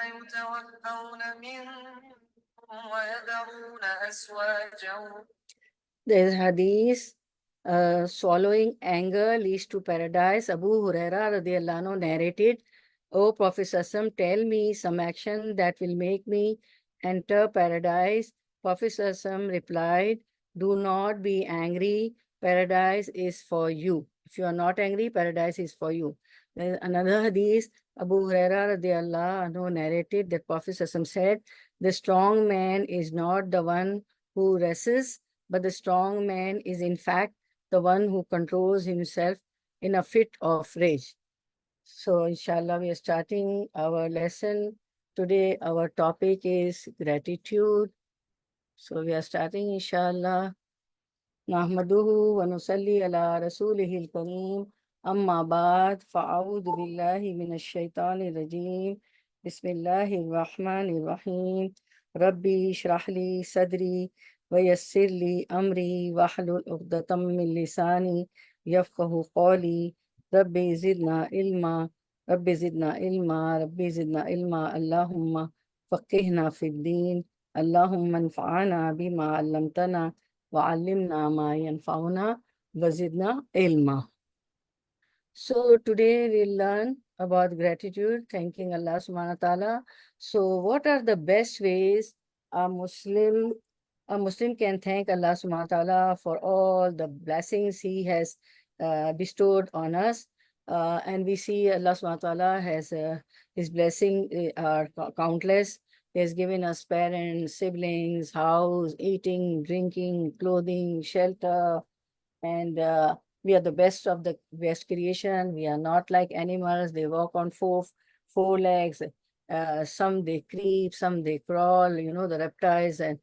يتوفون منكم ويذرون أزواجا. There is hadith, swallowing anger leads to paradise. Abu Huraira radiallahu anhu narrated, O Prophet Sassam, tell me some action that will make me enter paradise. Prophet Sassam replied, do not be angry. Paradise is for you. If you are not angry, paradise is for you. There is another hadith, Abu Huraira radiallahu anhu narrated that Prophet Sassam said, the strong man is not the one who rests, but the strong man is in fact the one who controls himself in a fit of rage. So inshallah we are starting our lesson. Today our topic is gratitude. So we are starting inshallah. Nahmaduhu wa nusalli ala rasulihil kareem. Amma ba'd, fa'a'udhu billahi minash shaitanir rajeem. Bismillahir rahmanir rahim. Rabbi shrah li sadri ويسر لي أمري واحلل عقدة من لساني يفقه قولي ربي زدنا علما ربي زدنا علما ربي زدنا علما اللهم فقهنا في الدين اللهم انفعنا بما علمتنا وعلمنا ما ينفعنا وزدنا علما. So today we'll learn about gratitude, thanking Allah subhanahu wa ta'ala. So what are the best ways a Muslim can thank Allah subhanahu wa ta'ala for all the blessings He has bestowed on us. And we see Allah subhanahu wa ta'ala has His blessings are countless. He has given us parents, siblings, house, eating, drinking, clothing, shelter, and we are the best of the best creation. We are not like animals. They walk on four legs. Some they creep, some they crawl, the reptiles and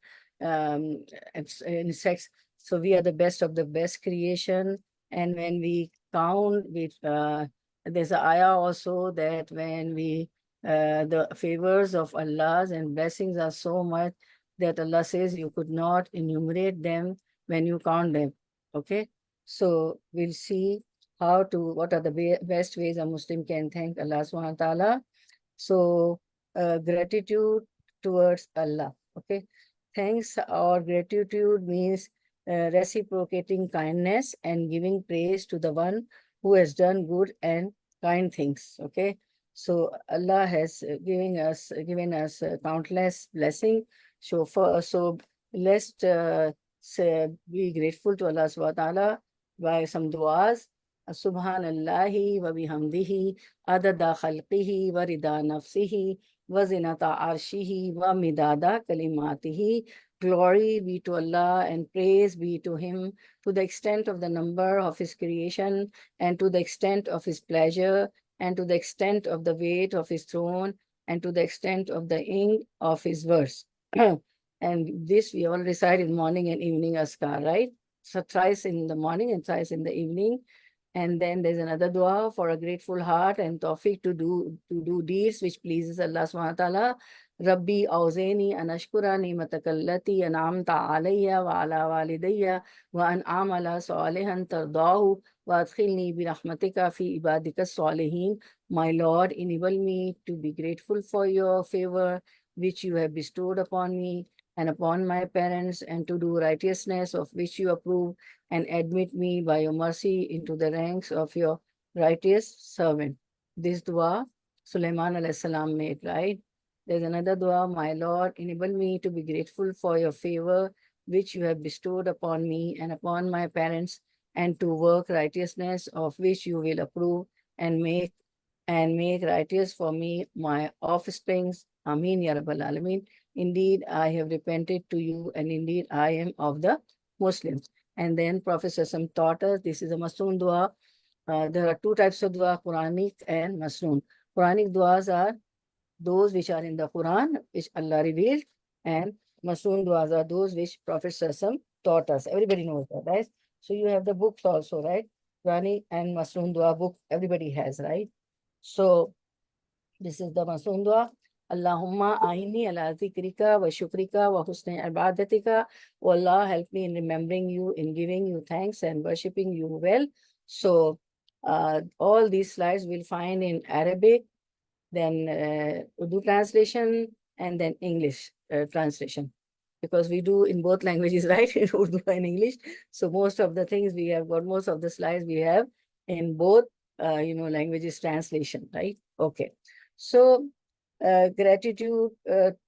insects. So we are the best of the best creation. And when we count, there's an ayah also that when the favors of Allah's and blessings are so much that Allah says you could not enumerate them when you count them. Okay, so we'll see what are the best ways a Muslim can thank Allah subhanahu wa ta'ala. So gratitude towards Allah. Okay, thanks or gratitude means reciprocating kindness and giving praise to the one who has done good and kind things. Okay, so Allah has given us countless blessings. So let's be grateful to Allah subhanahu wa ta'ala by some du'as. Subhanallahi wa bihamdihi adada khalqihi wa rida nafsihi wa zinata arshihi wa midada kalimatihi. Glory be to Allah and praise be to Him to the extent of the number of His creation and to the extent of His pleasure and to the extent of the weight of His throne and to the extent of the ink of His verse. And this we all recite in morning and evening askar, right? So thrice in the morning and thrice in the evening. And then there's another dua for a grateful heart and tawfiq to do deeds which pleases Allah subhanahu wa ta'ala. Rabbi awzeni an ashkura ni'mataka allati an'amta alayya wa ala walidayya wa an amala salihan tardahu wa adkhilni bi rahmatika fi ibadika salihin. My Lord, enable me to be grateful for your favor which you have bestowed upon me and upon my parents, and to do righteousness of which you approve, and admit me by your mercy into the ranks of your righteous servant. This dua Sulaiman alayhi salam made, right? There's another dua, my Lord, enable me to be grateful for your favor which you have bestowed upon me and upon my parents, and to work righteousness of which you will approve, and make righteous for me my offsprings. Ameen ya Rabbal Alameen. Indeed, I have repented to you, and indeed I am of the Muslims. And then Prophet Sassam taught us, this is a Masnoon dua. There are two types of dua, Quranic and Masnoon. Quranic duas are those which are in the Quran, which Allah revealed, and Masnoon duas are those which Prophet Sassam taught us. Everybody knows that, right? So you have the books also, right? Quranic and Masnoon dua book, everybody has, right? So this is the Masnoon dua. Allahumma aini ala zikrika wa shukrika wa husni ibadatika. Oh Allah, help me in remembering you, in giving you thanks and worshipping you well. So all these slides we'll find in Arabic, then Urdu translation, and then English translation. Because we do in both languages, right? In Urdu and English. So most of the things we have got, most of the slides we have in both, languages translation, right? Okay. So gratitude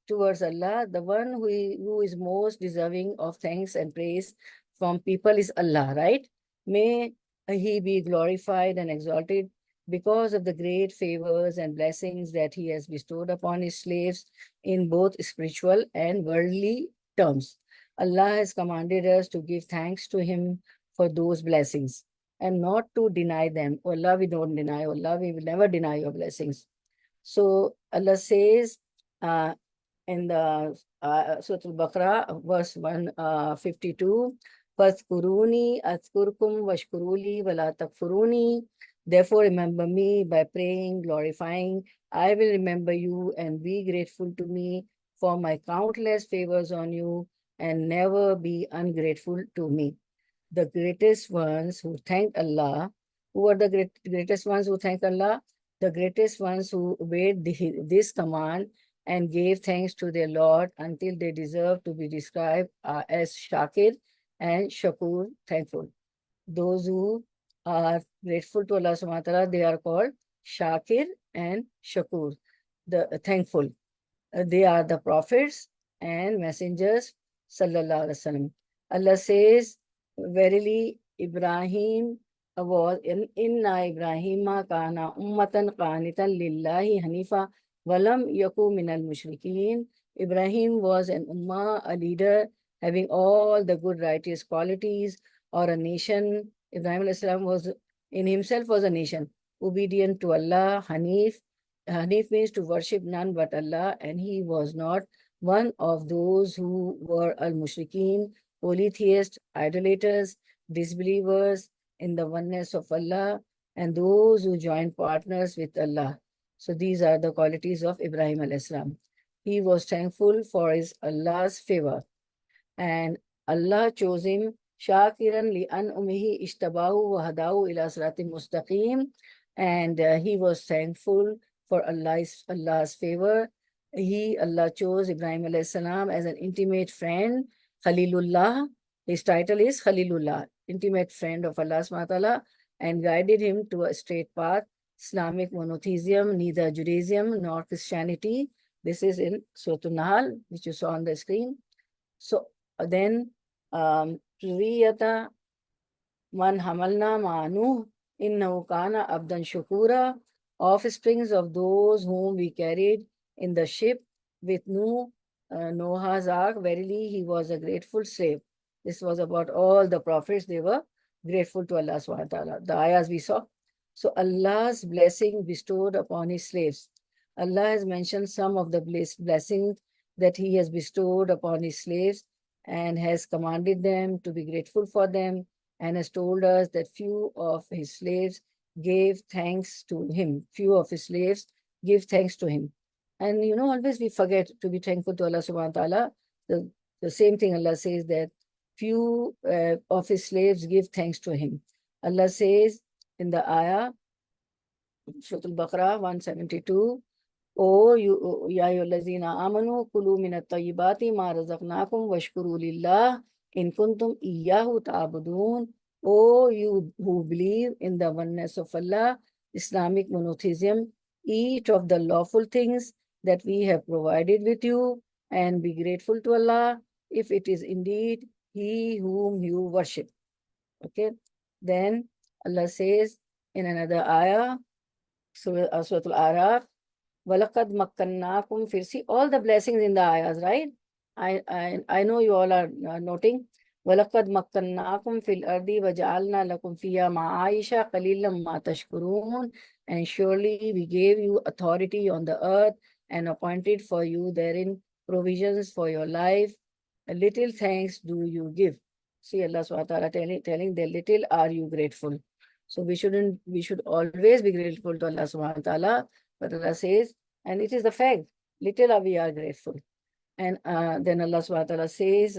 towards Allah, the one who is most deserving of thanks and praise from people is Allah, right? May He be glorified and exalted because of the great favors and blessings that He has bestowed upon His slaves in both spiritual and worldly terms. Allah has commanded us to give thanks to Him for those blessings and not to deny them. Oh Allah, we don't deny. Oh Allah, we will never deny your blessings. So Allah says in the Surah Al-Baqarah, verse 152, فَاذْكُرُونِي أَذْكُرْكُمْ وَاشْكُرُوا وَلَا تَكْفُرُونِي. Therefore remember me by praying, glorifying. I will remember you and be grateful to me for my countless favors on you, and never be ungrateful to me. The greatest ones who thanked Allah, who are the greatest ones who thanked Allah? The greatest ones who obeyed this command and gave thanks to their Lord until they deserve to be described as Shakir and Shakur, thankful. Those who are grateful to Allah subhanahu wa ta'ala, they are called Shakir and Shakur, the thankful. They are the prophets and messengers, sallallahu alaihi wasallam. Allah says, verily Ibrahim was inna Ibrahima kana ummatan qanitan lillahi hanifa walam yaku minal mushrikeen. Ibrahim was an ummah, a leader having all the good righteous qualities, or a nation. Ibrahim alayhi salam was in himself was a nation, obedient to Allah. Hanif means to worship none but Allah, and he was not one of those who were al-mushrikeen, polytheists, idolaters, disbelievers in the oneness of Allah, and those who join partners with Allah. So these are the qualities of Ibrahim alayhi salam. He was thankful for his Allah's favor, and Allah chose him shakiran li an'umihi ishtabahu wa hadahu ila siratim mustaqim, and he was thankful for Allah's favor. Allah chose Ibrahim alayhi salam as an intimate friend, Khalilullah. His title is Khalilullah, intimate friend of Allah subhanahu wa ta'ala, and guided him to a straight path, Islamic monotheism, neither Judaism nor Christianity. This is in Surah An-Nahl, which you saw on the screen. So then, Zuriyata man hamalna ma'anu innahu kana abdan shukura, offsprings of those whom we carried in the ship with Noah's ark, verily he was a grateful slave. This was about all the prophets. They were grateful to Allah subhanahu wa ta'ala. The ayahs we saw. So Allah's blessing bestowed upon his slaves. Allah has mentioned some of the blessings that he has bestowed upon his slaves, and has commanded them to be grateful for them, and has told us that few of his slaves gave thanks to him. Few of his slaves give thanks to him. And always we forget to be thankful to Allah subhanahu wa ta'ala. The same thing Allah says, that few of his slaves give thanks to him. Allah says in the ayah, Surah Al-Baqarah 172, O you, ya ayyuhallazina amanu kulu minat tayyibati ma razaqnakum washkuru lillah in kuntum iyyahu ta'budun. O you who believe in the oneness of Allah, Islamic monotheism, eat of the lawful things that we have provided with you, and be grateful to Allah if it is indeed He whom you worship. Okay. Then Allah says in another ayah, Surah Al-Araf, وَلَقَدْ مَكَّنَّاكُمْ. See all the blessings in the ayahs, right? I know you all are noting. وَلَقَدْ مَكَّنَّاكُمْ فِي الْأَرْضِ وَجَعَلْنَا لَكُمْ فِيهَا مَعَائِشَ قَلِيلًا مَا تَشْكُرُونَ. And surely we gave you authority on the earth and appointed for you therein provisions for your life. A little thanks do you give. See Allah subhanahu wa ta'ala telling the little are you grateful. So we should always be grateful to Allah subhanahu wa ta'ala. But Allah says, and it is the fact, little we are grateful. And then Allah subhanahu wa ta'ala says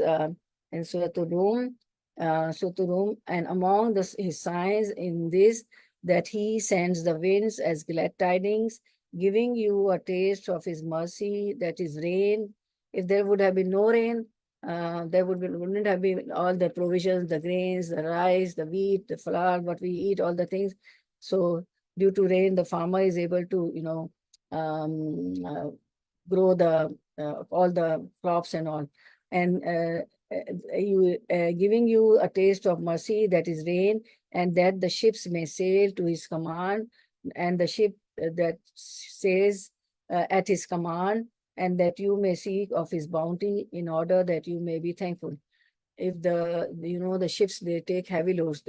in Surah Rum, and among his signs in this, that he sends the winds as glad tidings, giving you a taste of his mercy, that is rain. If there would have been no rain, wouldn't have been all the provisions, the grains, the rice, the wheat, the flour, what we eat, all the things. So due to rain, the farmer is able to, grow all the crops and all. And giving you a taste of mercy, that is rain, and that the ships may sail to his command, and the ship that says at his command, and that you may seek of his bounty in order that you may be thankful. If the ships, they take heavy loads,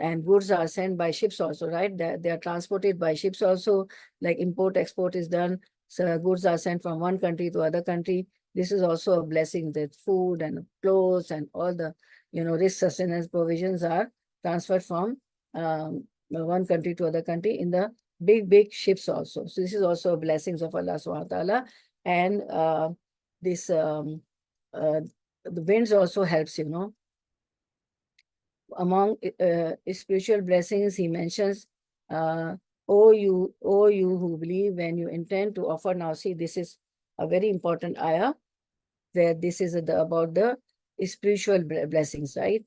and goods are sent by ships also, right? They are transported by ships also, like import, export is done. So goods are sent from one country to other country. This is also a blessing, that food and clothes and all the, rich sustenance provisions are transferred from one country to other country in the big ships also. So this is also blessings of Allah subhanahu wa ta'ala. And this the winds also helps, Among spiritual blessings, he mentions, O you who believe, when you intend to offer. Now see, this is a very important ayah, where this is about the spiritual blessings, right?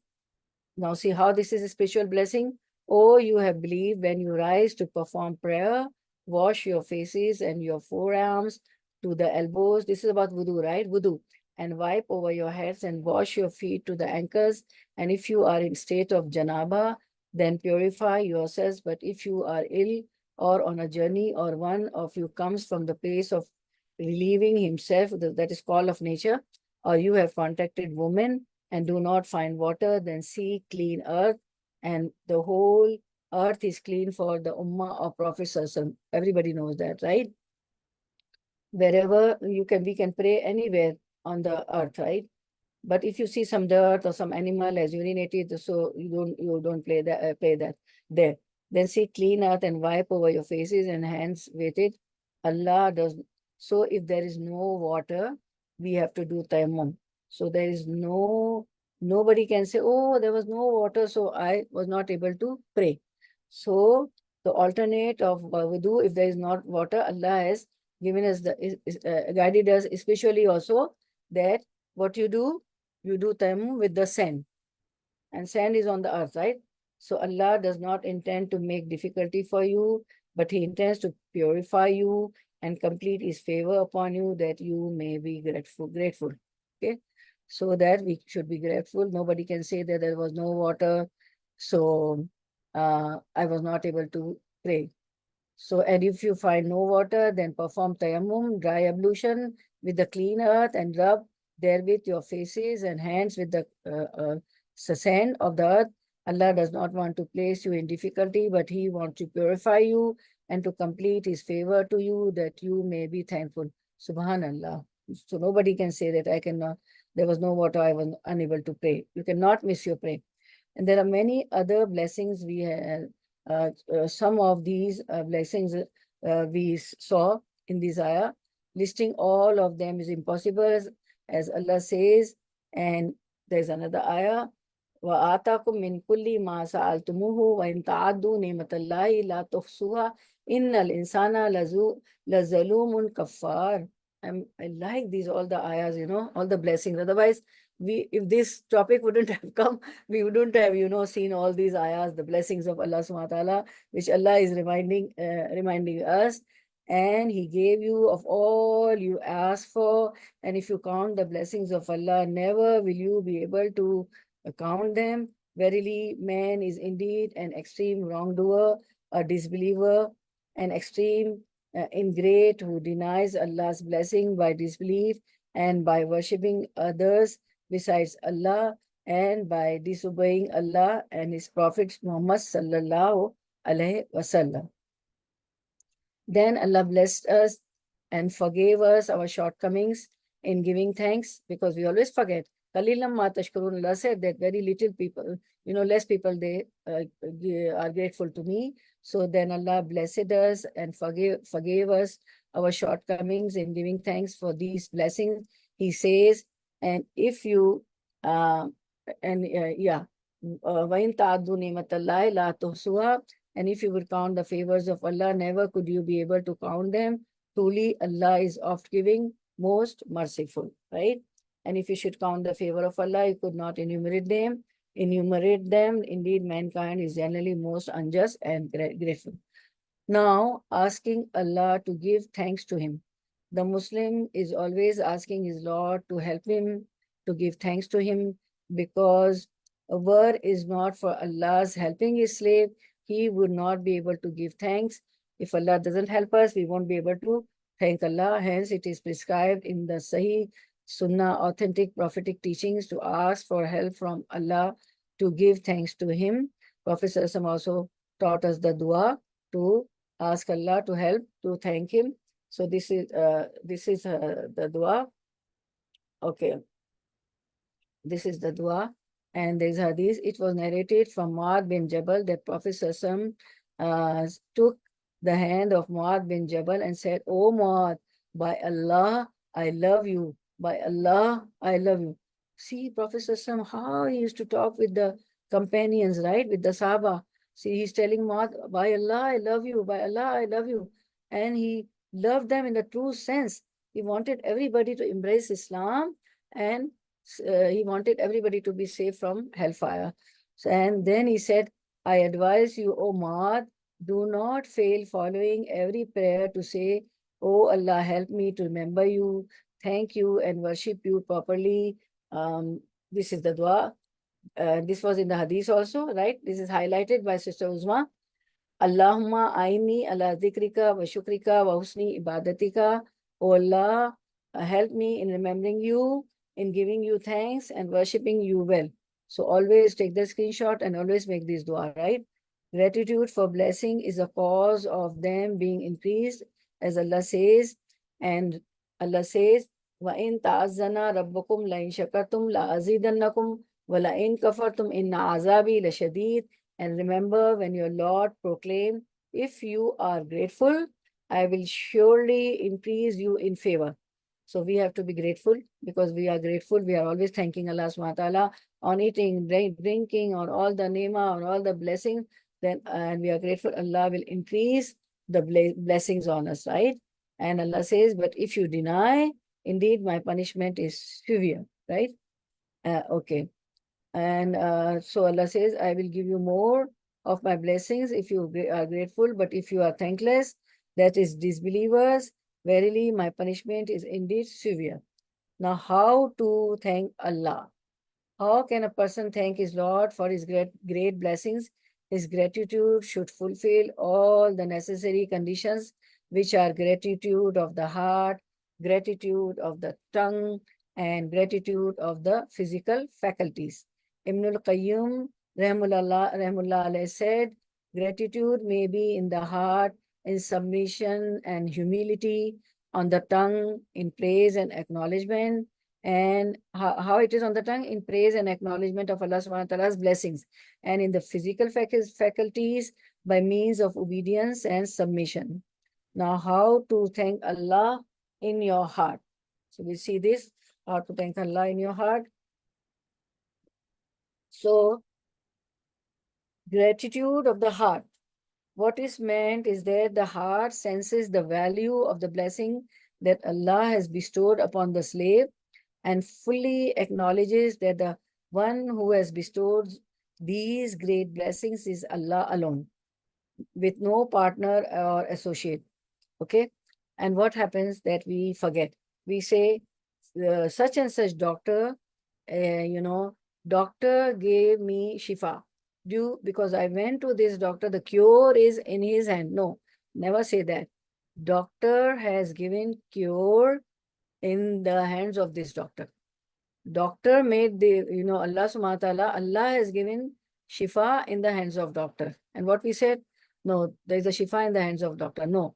Now see how this is a spiritual blessing. O you have believed, when you rise to perform prayer, wash your faces and your forearms to the elbows. This is about wudu, right? Wudu. And wipe over your heads and wash your feet to the ankles. And if you are in state of janaba, then purify yourselves. But if you are ill or on a journey, or one of you comes from the place of relieving himself, that is call of nature, or you have contacted women and do not find water, then seek clean earth, and the whole earth is clean for the ummah of Prophet Sallallahu Alaihi Wasallam. Everybody knows that, right? Wherever we can pray anywhere on the earth, right? But if you see some dirt or some animal has urinated, so you don't play that there. Then see clean earth and wipe over your faces and hands with it. Allah does. So if there is no water, we have to do tayammum. So there is nobody can say, oh, there was no water, so I was not able to pray. So the alternate of wudu, if there is not water, Allah has given us guided us, especially also, that what you do tayammum with the sand. And sand is on the earth, right? So Allah does not intend to make difficulty for you, but He intends to purify you and complete His favor upon you, that you may be grateful. Okay? So that we should be grateful. Nobody can say that there was no water, so I was not able to pray. So, and if you find no water, then perform tayammum, dry ablution with the clean earth, and rub therewith your faces and hands with the sand of the earth. Allah does not want to place you in difficulty, but He wants to purify you and to complete His favor to you, that you may be thankful. Subhanallah. So nobody can say that there was no water, I was unable to pray. You cannot miss your prayer. And there are many other blessings we have. Some of these blessings we saw in this ayah. Listing all of them is impossible, as Allah says. And there's another ayah, وَآتَاكُم مِّن كُلِّ مَا سَأَلْتُمُوهُ وَإِن تَعَدُّوا نِعْمَةَ اللَّهِ لَا تُحْصُوهَا إِنَّ الْإِنسَانَ لَظَلُومٌ كَفَّارٌ. I like these, all the ayahs, all the blessings. Otherwise, if this topic wouldn't have come, we wouldn't have, seen all these ayahs, the blessings of Allah subhanahu wa ta'ala, which Allah is reminding us. And He gave you of all you asked for. And if you count the blessings of Allah, never will you be able to count them. Verily, man is indeed an extreme wrongdoer, a disbeliever, an extreme ingrate, who denies Allah's blessing by disbelief and by worshipping others besides Allah, and by disobeying Allah and His Prophet Muhammad sallallahu alaihi wasallam. Then Allah blessed us and forgave us our shortcomings in giving thanks, because we always forget. Qalilan ma tashkurun. Allah said that very little people, less people, they are grateful to me. So then Allah blessed us and forgave us our shortcomings in giving thanks for these blessings. He says, and if you, وَإِن تَعَدُّوا نِعْمَةَ اللَّهِ لَا تُحْصُوهَا, And if you would count the favors of Allah, never could you be able to count them. Truly, Allah is oft giving, most merciful, right? And if you should count the favor of Allah, you could not enumerate them. Indeed, mankind is generally most unjust and grateful. Now, asking Allah to give thanks to him. The Muslim is always asking his Lord to help him, to give thanks to him, because were is not for Allah's helping his slave, he would not be able to give thanks. If Allah doesn't help us, we won't be able to thank Allah. Hence, it is prescribed in the Sahih Sunnah, authentic prophetic teachings, to ask for help from Allah, to give thanks to him. Prophet Sallallahu Alaihi Wasallam also taught us the dua to ask Allah to help, to thank him. So this is the dua. Okay, this is the dua, and there is hadith. It was narrated from Mu'adh bin Jabal that Prophet Sallallahu Alaihi Wasallam took the hand of Mu'adh bin Jabal and said, "O Mu'adh, by Allah, I love you. By Allah, I love you." See, Prophet Sallallahu Alaihi Wasallam, how he used to talk with the companions, right? With the Sahaba. See, he's telling Mu'adh, by Allah, I love you. By Allah, I love you. And he loved them in the true sense. He wanted everybody to embrace Islam, and he wanted everybody to be safe from hellfire. So, and then he said, I advise you, O Mu'adh, do not fail following every prayer to say, "Oh Allah, help me to remember you, thank you, and worship you properly." This is the dua. This was in the hadith also, right? This is highlighted by Sister Uzma. Allahumma aini ala dhikrika wa shukrika wa husni ibadatika. O Allah, help me in remembering you, in giving you thanks and worshipping you well. So always take the screenshot and always make this dua, right? Gratitude for blessing is a cause of them being increased, as Allah says. And Allah says, وَإِن تَعَزَّنَا رَبُّكُمْ لَإِن شَكَرْتُمْ لَأَزِيدَنَّكُمْ وَلَإِن كَفَرْتُمْ إِنَّ عَذَابِي لَشَدِيدٌ. And remember when your Lord proclaimed, if you are grateful, I will surely increase you in favor. So we have to be grateful. Because we are grateful, we are always thanking Allah subhanahu wa ta'ala on eating, drinking, on all the ni'mah, on all the blessings. Then, and we are grateful, Allah will increase the blessings on us, right? And Allah says, but if you deny, indeed my punishment is severe, right? Okay. And so Allah says, I will give you more of my blessings if you are grateful, but if you are thankless, that is disbelievers, verily my punishment is indeed severe. Now, how to thank Allah? How can a person thank his Lord for his great blessings? His gratitude should fulfill all the necessary conditions, which are gratitude of the heart, gratitude of the tongue, and gratitude of the physical faculties. Ibn al-Qayyum, Rahmullah alayhi, said, gratitude may be in the heart, in submission and humility, on the tongue, in praise and acknowledgement. And how it is on the tongue? In praise and acknowledgement of Allah subhanahu wa ta'ala's blessings. And in the physical faculties, by means of obedience and submission. Now, how to thank Allah in your heart? So we see this, how to thank Allah in your heart. So, gratitude of the heart. What is meant is that the heart senses the value of the blessing that Allah has bestowed upon the slave, and fully acknowledges that the one who has bestowed these great blessings is Allah alone, with no partner or associate. Okay? And what happens that we forget? We say, such and such doctor, doctor gave me shifa. Because I went to this doctor, the cure is in his hand. No, never say that. Doctor has given cure in the hands of this doctor. Doctor made the, Allah subhanahu wa ta'ala, Allah has given shifa in the hands of doctor. And what we said, no, there is a shifa in the hands of doctor. No,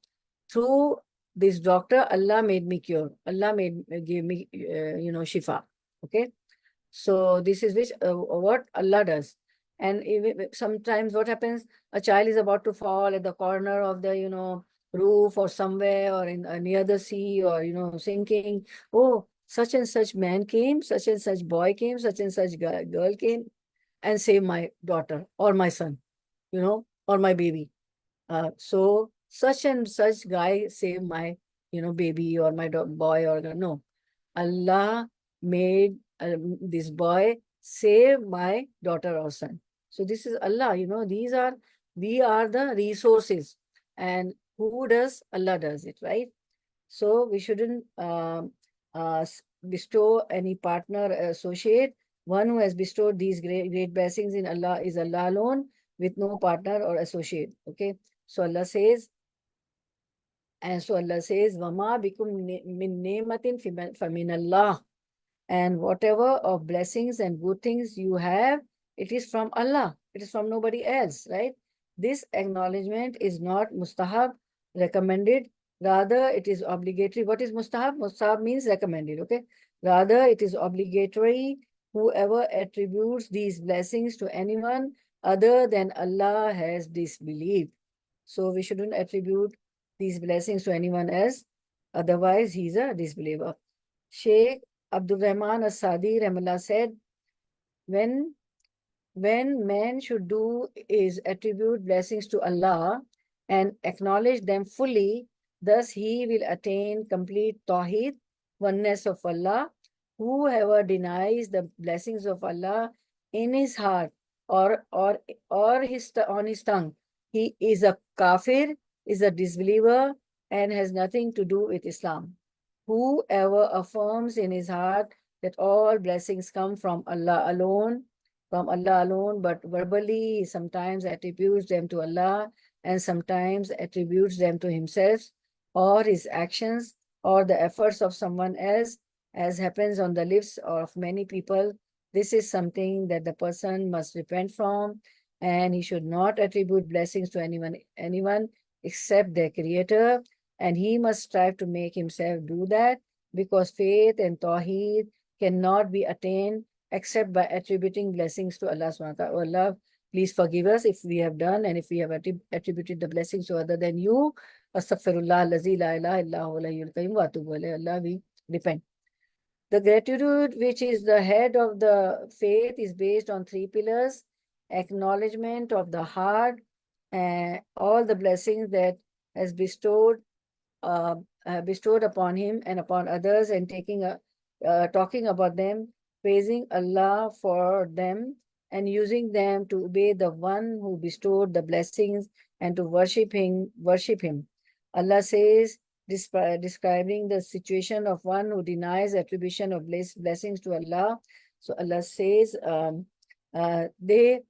through this doctor, Allah made me cure. Allah gave me, shifa. Okay. So this is what Allah does. And even sometimes what happens, a child is about to fall at the corner of the, roof or somewhere, or in near the sea, or, sinking. Oh, such and such man came, such and such boy came, such and such girl came and saved my daughter or my son, or or my baby. So such and such guy saved my, baby or my boy or no. Allah made this boy save my daughter or son. So this is Allah, we are the resources. And who does? Allah does it, right? So we shouldn't bestow any partner, associate. One who has bestowed these great blessings in Allah is Allah alone, with no partner or associate. Okay. So Allah says, وَمَا بِكُم مِّن نِعْمَةٍ فَمِنَ اللَّهِ. And whatever of blessings and good things you have, it is from Allah. It is from nobody else, right? This acknowledgement is not mustahab, recommended. Rather, it is obligatory. What is mustahab? Mustahab means recommended, okay? Rather, it is obligatory. Whoever attributes these blessings to anyone other than Allah has disbelieved. So we shouldn't attribute these blessings to anyone else. Otherwise, he's a disbeliever. Sheikh Abdul Rahman As-Sadi Rahimahullah said, when man should do is attribute blessings to Allah and acknowledge them fully, thus he will attain complete tawheed, oneness of Allah. Whoever denies the blessings of Allah in his heart or on his tongue, he is a kafir, is a disbeliever, and has nothing to do with Islam. Whoever affirms in his heart that all blessings come from Allah alone, but verbally he sometimes attributes them to Allah and sometimes attributes them to himself or his actions or the efforts of someone else, as happens on the lips of many people, this is something that the person must repent from, and he should not attribute blessings to anyone except their Creator, and he must strive to make himself do that, because faith and tawheed cannot be attained except by attributing blessings to Allah subhanahu wa ta'ala. Oh Allah, please forgive us if we have done and if we have attributed the blessings to other than you. Astaghfirullah allazi la ilaha illa huwa al-hayyul qayyum wa atubu ilayhi. Allah, we repent. The gratitude, which is the head of the faith, is based on 3 pillars: acknowledgement of the heart, and all the blessings that has bestowed upon him and upon others, and talking about them, praising Allah for them, and using them to obey the one who bestowed the blessings and to worship him. Allah says, describing the situation of one who denies attribution of blessings to Allah. So Allah says, they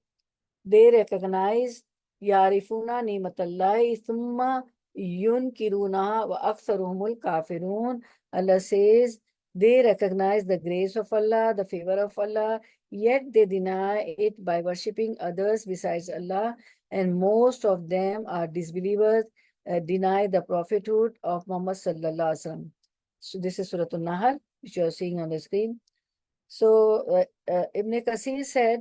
recognize yarifuna ni'matallahi thumma yunkiruna wa aktharuhumul kafirun. Allah says they recognize the grace of Allah, the favor of Allah, yet they deny it by worshipping others besides Allah, and most of them are disbelievers, deny the prophethood of Muhammad sallallahu alaihi wasallam. So this is Surah An-Nahl, which you are seeing on the screen. So Ibn Kathir said,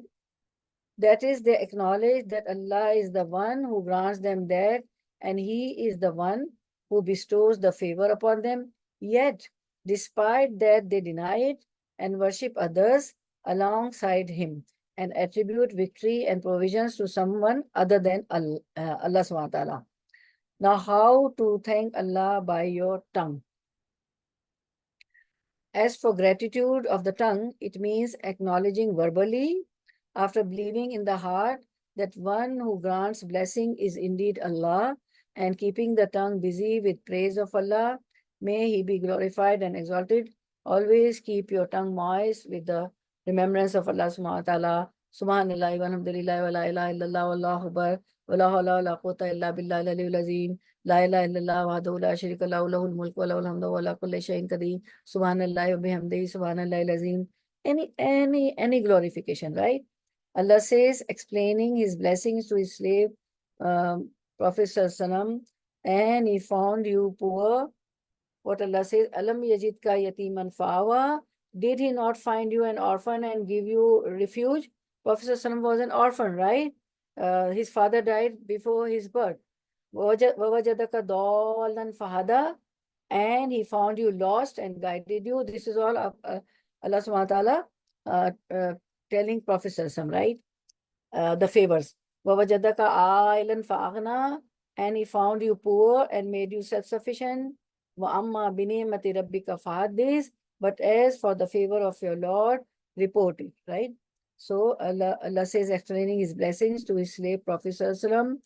that is, they acknowledge that Allah is the one who grants them that, and He is the one who bestows the favor upon them. Yet, despite that, they deny it and worship others alongside Him and attribute victory and provisions to someone other than Allah subhanahu wa ta'ala. Now, how to thank Allah by your tongue? As for gratitude of the tongue, it means acknowledging verbally, after believing in the heart, that one who grants blessing is indeed Allah, and keeping the tongue busy with praise of Allah. May He be glorified and exalted. Always keep your tongue moist with the remembrance of Allah subhanahu wa ta'ala. Subhanallah walhamdulillah wa la ilaha illallah wallahu akbar wa la hawla wa la quwwata illa billahi al-aliyyil azim. La ilaha illallah wahdahu la sharika lahu, lahul mulku wa lahul hamdu wa ala kulli shay'in qadir. Subhanallah wa bihamdihi subhanallahil azim. Any glorification, right? Allah says, explaining His blessings to His slave, Prophet Sallallahu, and he found you poor. What Allah says, Alam yajidka yatiman fa'awa. Did He not find you an orphan and give you refuge? Prophet Sallallahu was an orphan, right? His father died before his birth. Wawajadaka dalan fahada, and He found you lost and guided you. This is all Allah subhanahu wa ta'ala telling Prophet Sallallahu, right? The favors. وَوَجَدَكَ عَائِلًا فَأَغْنَى, and he found you poor and made you self-sufficient. وَأَمَّا بِنِعْمَةِ رَبِّكَ فَحَدِّثْ, but as for the favor of your Lord, report it, right? So Allah says, explaining his blessings to his slave Prophet ﷺ,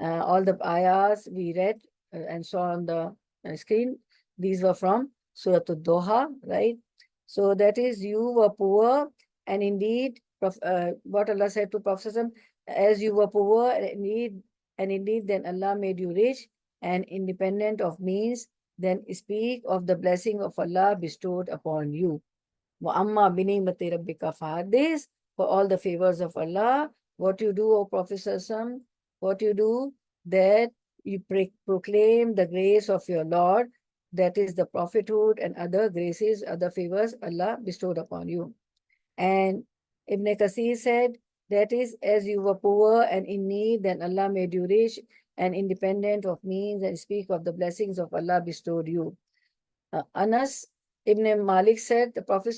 all the ayahs we read and saw on the screen, these were from Surah Ad-Doha, right? So that is, you were poor, and indeed, what Allah said to Prophet ﷺ, as you were poor, and indeed, then Allah made you rich and independent of means, then speak of the blessing of Allah bestowed upon you. وَأَمَّا بِنِعْمَةِ رَبِّكَ فَحَدِّثْ, for all the favors of Allah, what you do, O Prophet ﷺ, what you do, that you proclaim the grace of your Lord, that is the prophethood and other graces, other favors Allah bestowed upon you. And Ibn Kathir said, that is, as you were poor and in need, then Allah made you rich and independent of means, and speak of the blessings of Allah bestowed you. Anas Ibn Malik said, the Prophet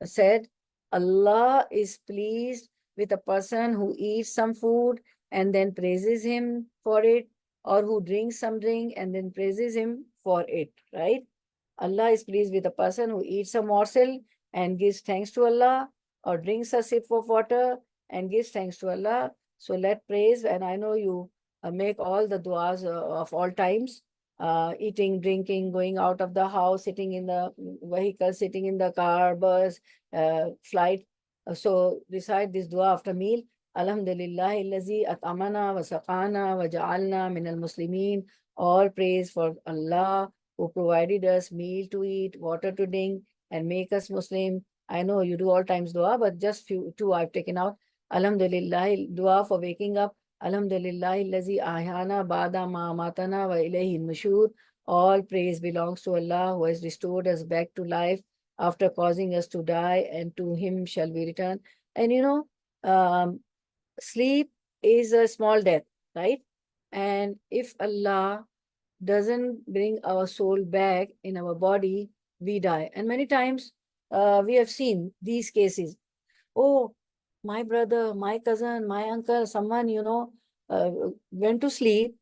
said, Allah is pleased with a person who eats some food and then praises him for it, or who drinks some drink and then praises him for it, right? Allah is pleased with a person who eats a morsel and gives thanks to Allah, or drinks a sip of water and gives thanks to Allah. So let praise, and I know you make all the du'as of all times, eating, drinking, going out of the house, sitting in the vehicle, sitting in the car, bus, flight. So recite this dua after meal. Alhamdulillahi allazi at'amana wa saqana wa ja'alna min al-muslimin. All praise for Allah who provided us meal to eat, water to drink, and make us Muslim. I know you do all times dua, but just two I've taken out. Alhamdulillah, dua for waking up. Alhamdulillah, allazi ahyana ba'da ma amatana wa ilayhi nushur. All praise belongs to Allah who has restored us back to life after causing us to die, and to him shall we return. And sleep is a small death, right? And if Allah doesn't bring our soul back in our body, we die. And many times we have seen these cases. Oh, my brother, my cousin, my uncle, someone, went to sleep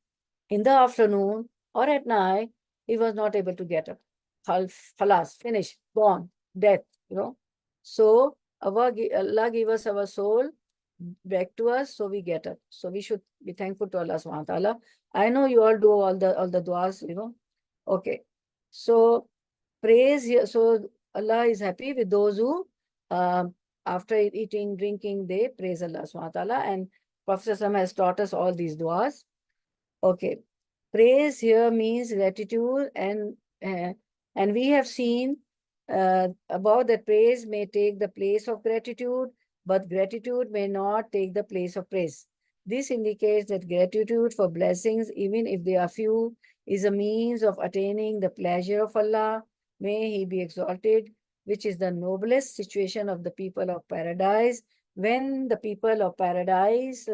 in the afternoon or at night, he was not able to get up. Khalas, finish, gone, death, So Allah give us our soul back to us, so we get up. So we should be thankful to Allah subhanahu wa ta'ala. I know you all do all the du'as, Okay. So praise here. So Allah is happy with those who after eating, drinking, they praise Allah subhanahu wa ta'ala. And Prophet has taught us all these du'as. Okay. Praise here means gratitude, and we have seen about that praise may take the place of gratitude, but gratitude may not take the place of praise. This indicates that gratitude for blessings, even if they are few, is a means of attaining the pleasure of Allah. May He be exalted, which is the noblest situation of the people of paradise. When the people of paradise,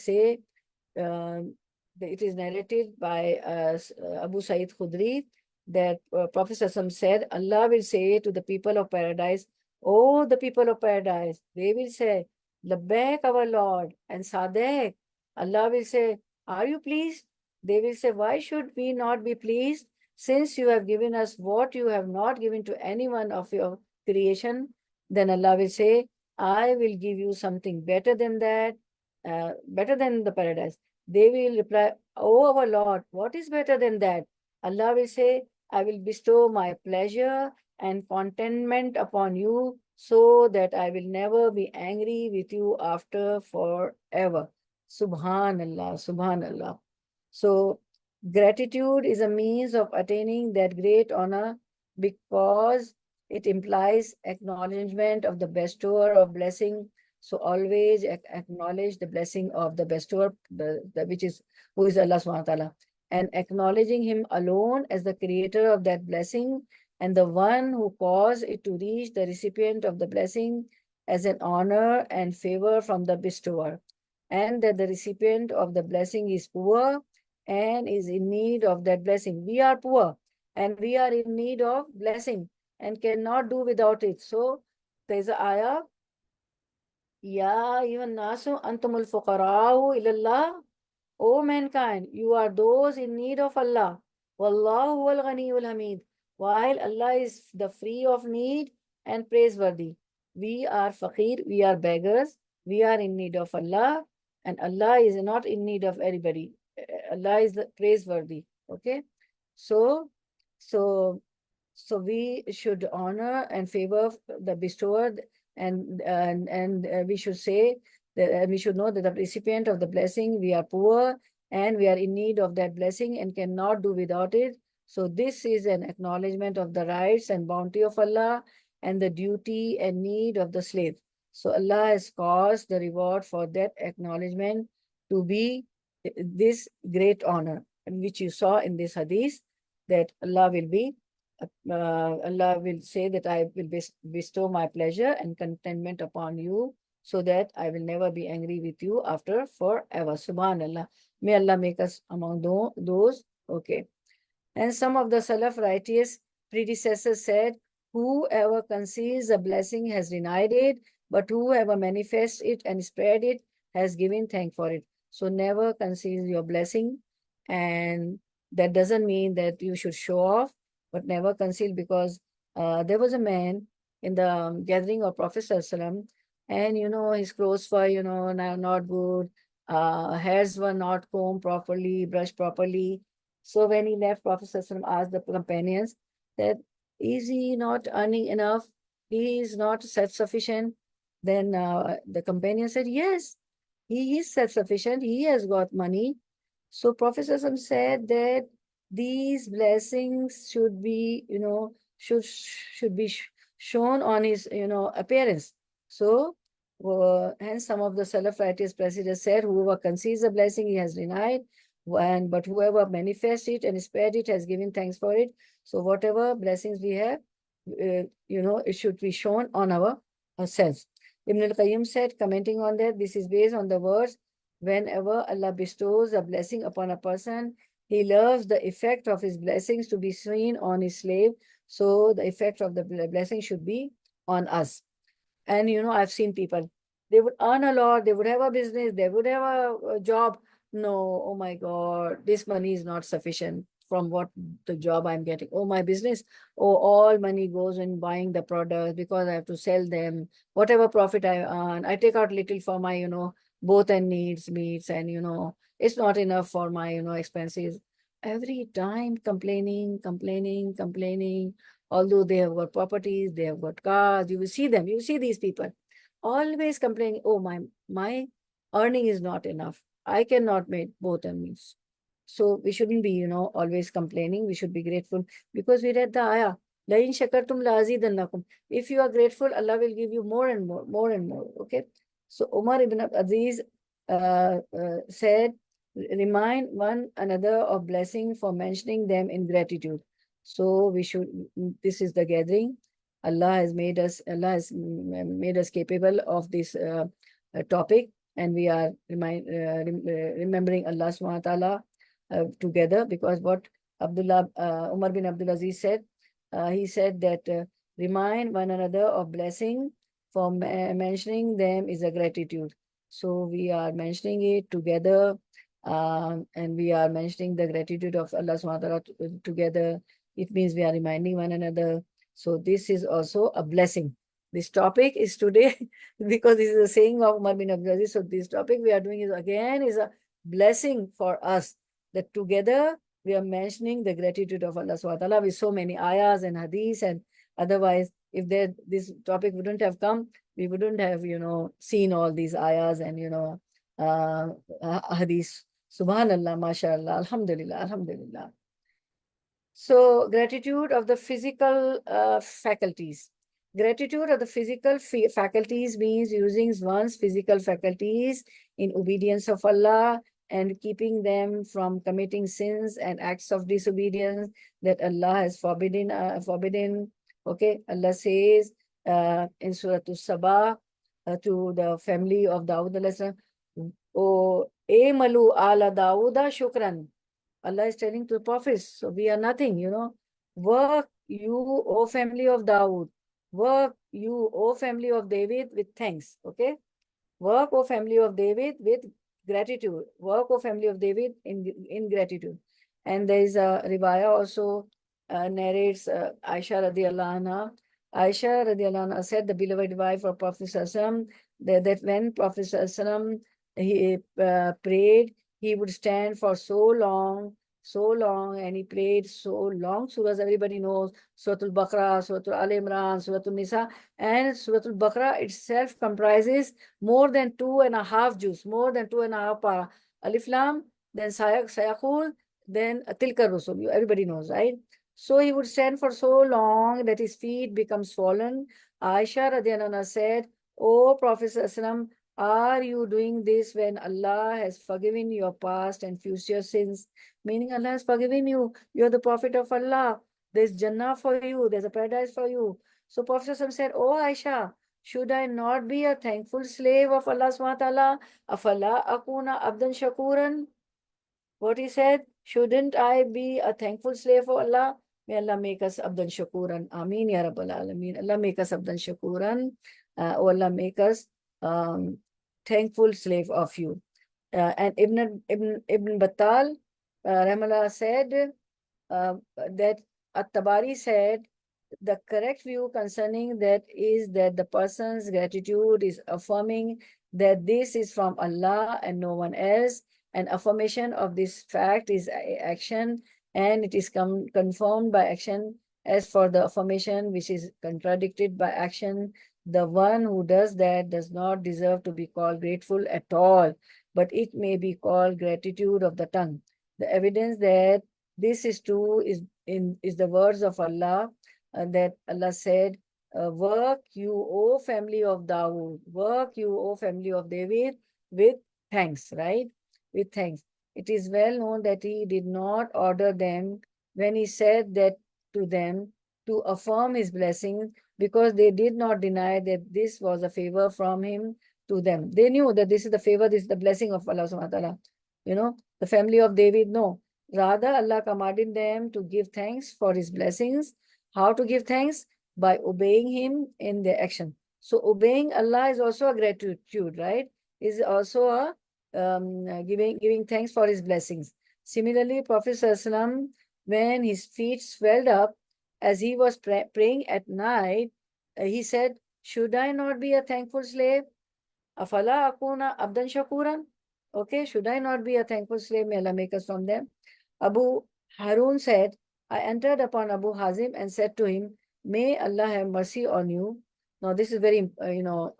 say, it is narrated by Abu Sa'id Khudri that Prophet said, Allah will say to the people of paradise, "Oh, the people of paradise," they will say, "Labbaik, our Lord," and Sadek. Allah will say, "Are you pleased?" They will say, "Why should we not be pleased, since you have given us what you have not given to anyone of your creation?" Then Allah will say, "I will give you something better than that, better than the paradise." They will reply, "Oh, our Lord, what is better than that?" Allah will say, "I will bestow my pleasure and contentment upon you, so that I will never be angry with you after forever." Subhanallah, Subhanallah. So gratitude is a means of attaining that great honor, because it implies acknowledgement of the bestower of blessing. So always acknowledge the blessing of the bestower, who is Allah subhanahu wa ta'ala, and acknowledging him alone as the creator of that blessing, and the one who caused it to reach the recipient of the blessing as an honor and favor from the bestower, and that the recipient of the blessing is poor and is in need of that blessing. We are poor and we are in need of blessing and cannot do without it. So there is an ayah, Ya ayyuhan nasu antumul fuqara'u ilallah. O mankind, you are those in need of Allah. Wallahu wal ghaniyyul hamid. While Allah is the free of need and praiseworthy. We are faqir, we are beggars, we are in need of Allah, and Allah is not in need of anybody. Allah is the praiseworthy. Okay? So, so so we should honor and favor the bestower, and we should say that we should know that the recipient of the blessing, we are poor and we are in need of that blessing and cannot do without it. So this is an acknowledgement of the rights and bounty of Allah and the duty and need of the slave. So Allah has caused the reward for that acknowledgement to be this great honor, which you saw in this hadith, that Allah will say that I will bestow my pleasure and contentment upon you, so that I will never be angry with you after forever. Subhanallah. May Allah make us among those. Okay. And some of the Salaf righteous predecessors said, whoever conceals a blessing has denied it, but whoever manifests it and spread it has given thanks for it. So never conceal your blessing. And that doesn't mean that you should show off, but never conceal, because there was a man in the gathering of Prophet ﷺ, and his clothes were not good, hairs were not combed properly, brushed properly. So when he left, Prophet ﷺ asked the companions that, is he not earning enough? He is not self-sufficient. Then the companion said, yes, he is self-sufficient. He has got money. So Prophet ﷺ said that these blessings should be, should be shown on his, appearance. So hence some of the Salaf righteous presidents said, whoever conceals a blessing, he has denied. But whoever manifests it and spared it has given thanks for it. So whatever blessings we have, it should be shown on ourselves. Ibn al-Qayyim said, commenting on that, this is based on the words, whenever Allah bestows a blessing upon a person, he loves the effect of his blessings to be seen on his slave. So the effect of the blessing should be on us. And I've seen people, they would earn a lot, they would have a business, they would have a job. No, oh my God, this money is not sufficient from what the job I'm getting. Oh, my business, oh, all money goes in buying the products because I have to sell them. Whatever profit I earn, I take out little for my, both and needs, meets, and, it's not enough for my, expenses. Every time complaining, although they have got properties, they have got cars, you will see them, you see these people always complaining, oh, my earning is not enough. I cannot make both meals. So we shouldn't be, always complaining. We should be grateful, because we read the ayah, La in shakartum la azidannakum. If you are grateful, Allah will give you more and more and more. Okay. So Umar ibn Aziz said, remind one another of blessing for mentioning them in gratitude. So we should, this is the gathering. Allah has made us capable of this topic, and we are remembering Allah subhanahu wa ta'ala together, because what Umar bin Abdul Aziz said, he said that remind one another of blessing for mentioning them is a gratitude. So we are mentioning it together, and we are mentioning the gratitude of Allah subhanahu wa ta'ala together. It means we are reminding one another. So this is also a blessing. This topic is today, because this is a saying of Umar bin Abdul Aziz. So this topic we are doing is a blessing for us, that together we are mentioning the gratitude of Allah subhanahu wa ta'ala with so many ayahs and hadiths. And otherwise, if this topic wouldn't have come, we wouldn't have, seen all these ayahs and, hadiths. Subhanallah, mashallah, alhamdulillah, alhamdulillah. So gratitude of the physical faculties. Gratitude of the physical faculties means using one's physical faculties in obedience of Allah and keeping them from committing sins and acts of disobedience that Allah has forbidden. Okay, Allah says in Surah As-Sabah to the family of Dawud alayhi salam, O Malu ala Dawuda shukran. Allah is telling to the prophets, so we are nothing, Work you, O family of Dawood. Work you, O family of David, with thanks. Okay? Work, O family of David, with gratitude. Work, O family of David, in gratitude. And there is a riwayah also narrates Aisha radiallahu anha. Aisha radiallahu anha said, the beloved wife of Prophet sallallahu alaihi wasallam, that when Prophet sallallahu alaihi wasallam he prayed, he would stand for so long, and he prayed so long surahs. Everybody knows Surah Al-Baqarah, Surah Al-Imran, Surah Al-Nisa, and Surah Al-Baqarah itself comprises more than 2.5 juz, more than 2.5 para. Alif Lam, then Sayaqul, then Tilka Rusul. Everybody knows, right? So he would stand for so long that his feet become swollen. Aisha radiallahu anha said, "O Prophet sallallahu alaihi wasallam, are you doing this when Allah has forgiven your past and future sins?" Meaning Allah has forgiven you. You're the Prophet of Allah. There's Jannah for you. There's a paradise for you. So Prophet ﷺ said, "Oh Aisha, should I not be a thankful slave of Allah subhanahu wa ta'ala? Afala akuna abdan shakuran?" What he said, shouldn't I be a thankful slave for Allah? May Allah make us abdan shakuran. Ameen ya Rabbal Alameen. Allah make us abdan shakuran. Oh Allah, make us thankful slave of you. And Ibn Battal Rahmallah said that At-Tabari said the correct view concerning that is that the person's gratitude is affirming that this is from Allah and no one else. And affirmation of this fact is action, and it is confirmed by action. As for the affirmation which is contradicted by action, the one who does that does not deserve to be called grateful at all, but it may be called gratitude of the tongue. The evidence that this is true is the words of Allah, that Allah said, "Work you, O family of Dawood, work you, O family of David, with thanks," right? With thanks. It is well known that he did not order them when he said that to them to affirm his blessings, because they did not deny that this was a favor from him to them. They knew that this is the favor, this is the blessing of Allah subhanahu wa ta'ala. You know, the family of David, no. Rather, Allah commanded them to give thanks for his blessings. How to give thanks? By obeying him in their action. So obeying Allah is also a gratitude, right? Is also a giving thanks for his blessings. Similarly, Prophet ﷺ, when his feet swelled up as he was praying at night, he said, "Should I not be a thankful slave? Afala akuna abdan shakuran?" Okay, should I not be a thankful slave? May Allah make us from them. Abu Harun said, I entered upon Abu Hazim and said to him, "May Allah have mercy on you." Now this is very,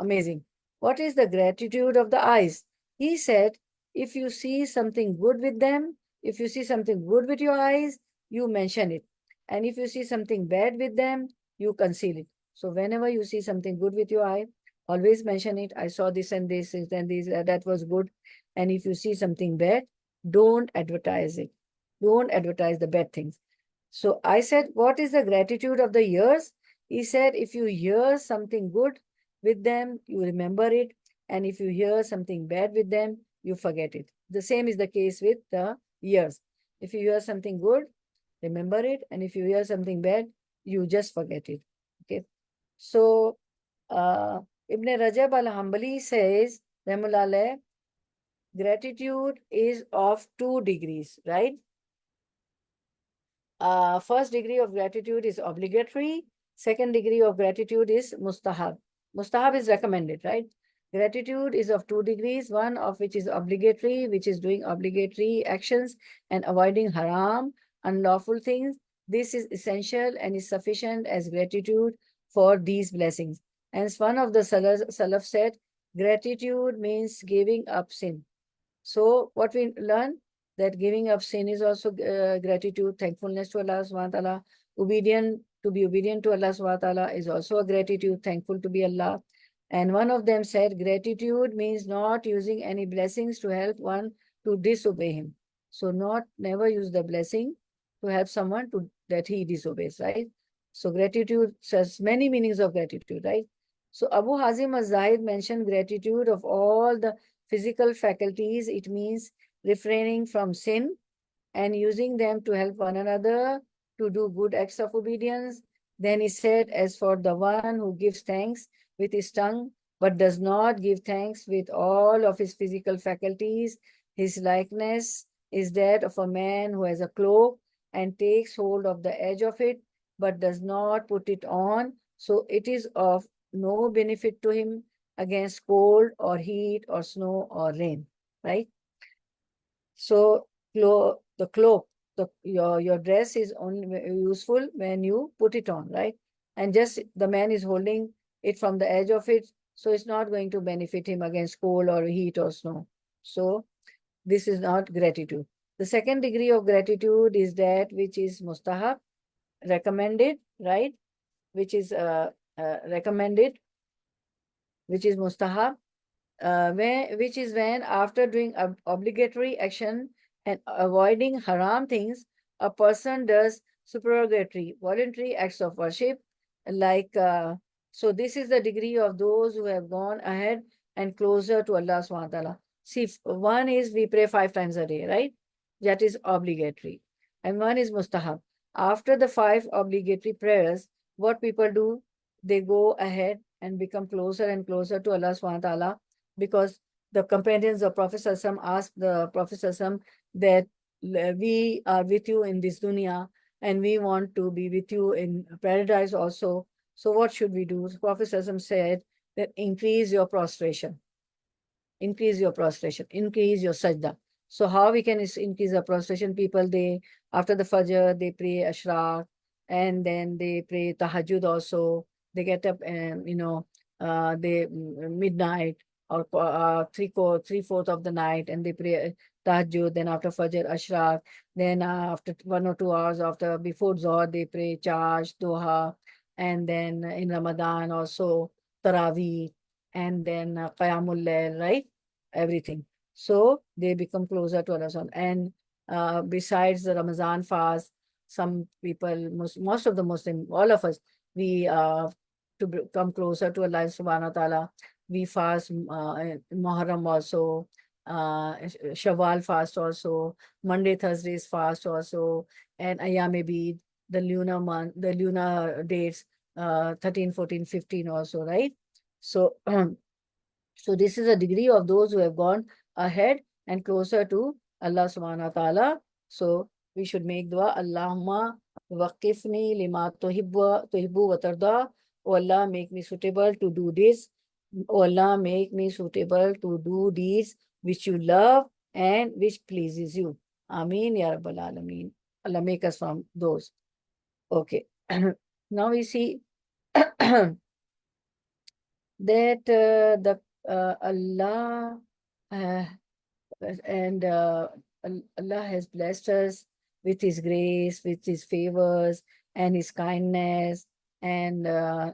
amazing. What is the gratitude of the eyes? He said, if you see something good with them, if you see something good with your eyes, you mention it. And if you see something bad with them, you conceal it. So whenever you see something good with your eye, always mention it. I saw this and this and this, that was good. And if you see something bad, don't advertise it. Don't advertise the bad things. So I said, what is the gratitude of the ears? He said, if you hear something good with them, you remember it. And if you hear something bad with them, you forget it. The same is the case with the ears. If you hear something good, remember it. And if you hear something bad, you just forget it. Okay. So Ibn Rajab al-Hanbali says, Rahimahullah, gratitude is of 2 degrees, right? First degree of gratitude is obligatory. Second degree of gratitude is mustahab. Mustahab is recommended, right? Gratitude is of 2 degrees, one of which is obligatory, which is doing obligatory actions and avoiding haram, unlawful things. This is essential and is sufficient as gratitude for these blessings. Hence, one of the Salaf said, gratitude means giving up sin. So what we learn? That giving up sin is also gratitude, thankfulness to Allah subhanahu wa ta'ala. To be obedient to Allah subhanahu wa ta'ala is also a gratitude, thankful to be Allah. And one of them said, gratitude means not using any blessings to help one to disobey him. So never use the blessing to help someone that he disobeys, right? So gratitude says many meanings of gratitude, right? So Abu Hazim al-Zahid mentioned gratitude of all the physical faculties. It means refraining from sin and using them to help one another to do good acts of obedience. Then he said, as for the one who gives thanks with his tongue, but does not give thanks with all of his physical faculties. His likeness is that of a man who has a cloak and takes hold of the edge of it, but does not put it on, so it is of no benefit to him against cold or heat or snow or rain, right? So the cloak, your dress is only useful when you put it on, right? And just the man is holding it from the edge of it, so it's not going to benefit him against cold or heat or snow. So this is not gratitude. The second degree of gratitude is that which is mustahab, recommended, right? Which is recommended, which is mustahab, which is when after doing obligatory action and avoiding haram things, a person does supererogatory, voluntary acts of worship, like, so this is the degree of those who have gone ahead and closer to Allah subhanahu wa ta'ala. See, one is we pray 5 times a day, right? That is obligatory. And one is mustahab. After the 5 obligatory prayers, what people do? They go ahead and become closer and closer to Allah subhanahu wa ta'ala, because the companions of Prophet ﷺ asked the Prophet ﷺ that we are with you in this dunya and we want to be with you in paradise also. So what should we do? So Prophet ﷺ said that increase your prostration, increase your prostration, increase your sajda. So how we can increase the prostration? People, they, after the Fajr, they pray Ashraq, and then they pray Tahajjud also. They get up and, they midnight or 3/4 of the night, and they pray Tahajjud. Then after Fajr, Ashraq. Then after 1 or 2 hours after, before Zohar, they pray Chash, Doha. And then in Ramadan also, Taraweeh. And then Qiyamul Layl, right? Everything. So they become closer to Allah. And besides the Ramadan fast, some people, most of the Muslim, all of us, we to come closer to Allah subhanahu wa ta'ala, we fast Muharram also, Shawwal fast also, Monday, Thursdays fast also, and Ayyam Bid, the lunar month, the lunar dates, 13, 14, 15 also, right? So, so this is a degree of those who have gone ahead and closer to Allah subhanahu wa ta'ala. So we should make dua, Allahumma waqifni lima tuhibbu wa tarda. Oh Allah, make me suitable to do this. Oh Allah, make me suitable to do deeds which you love and which pleases you. Ameen ya Rabbal Alameen. Allah, make us from those. Okay. Now we see that the Allah and Allah has blessed us with His grace, with His favors and His kindness, and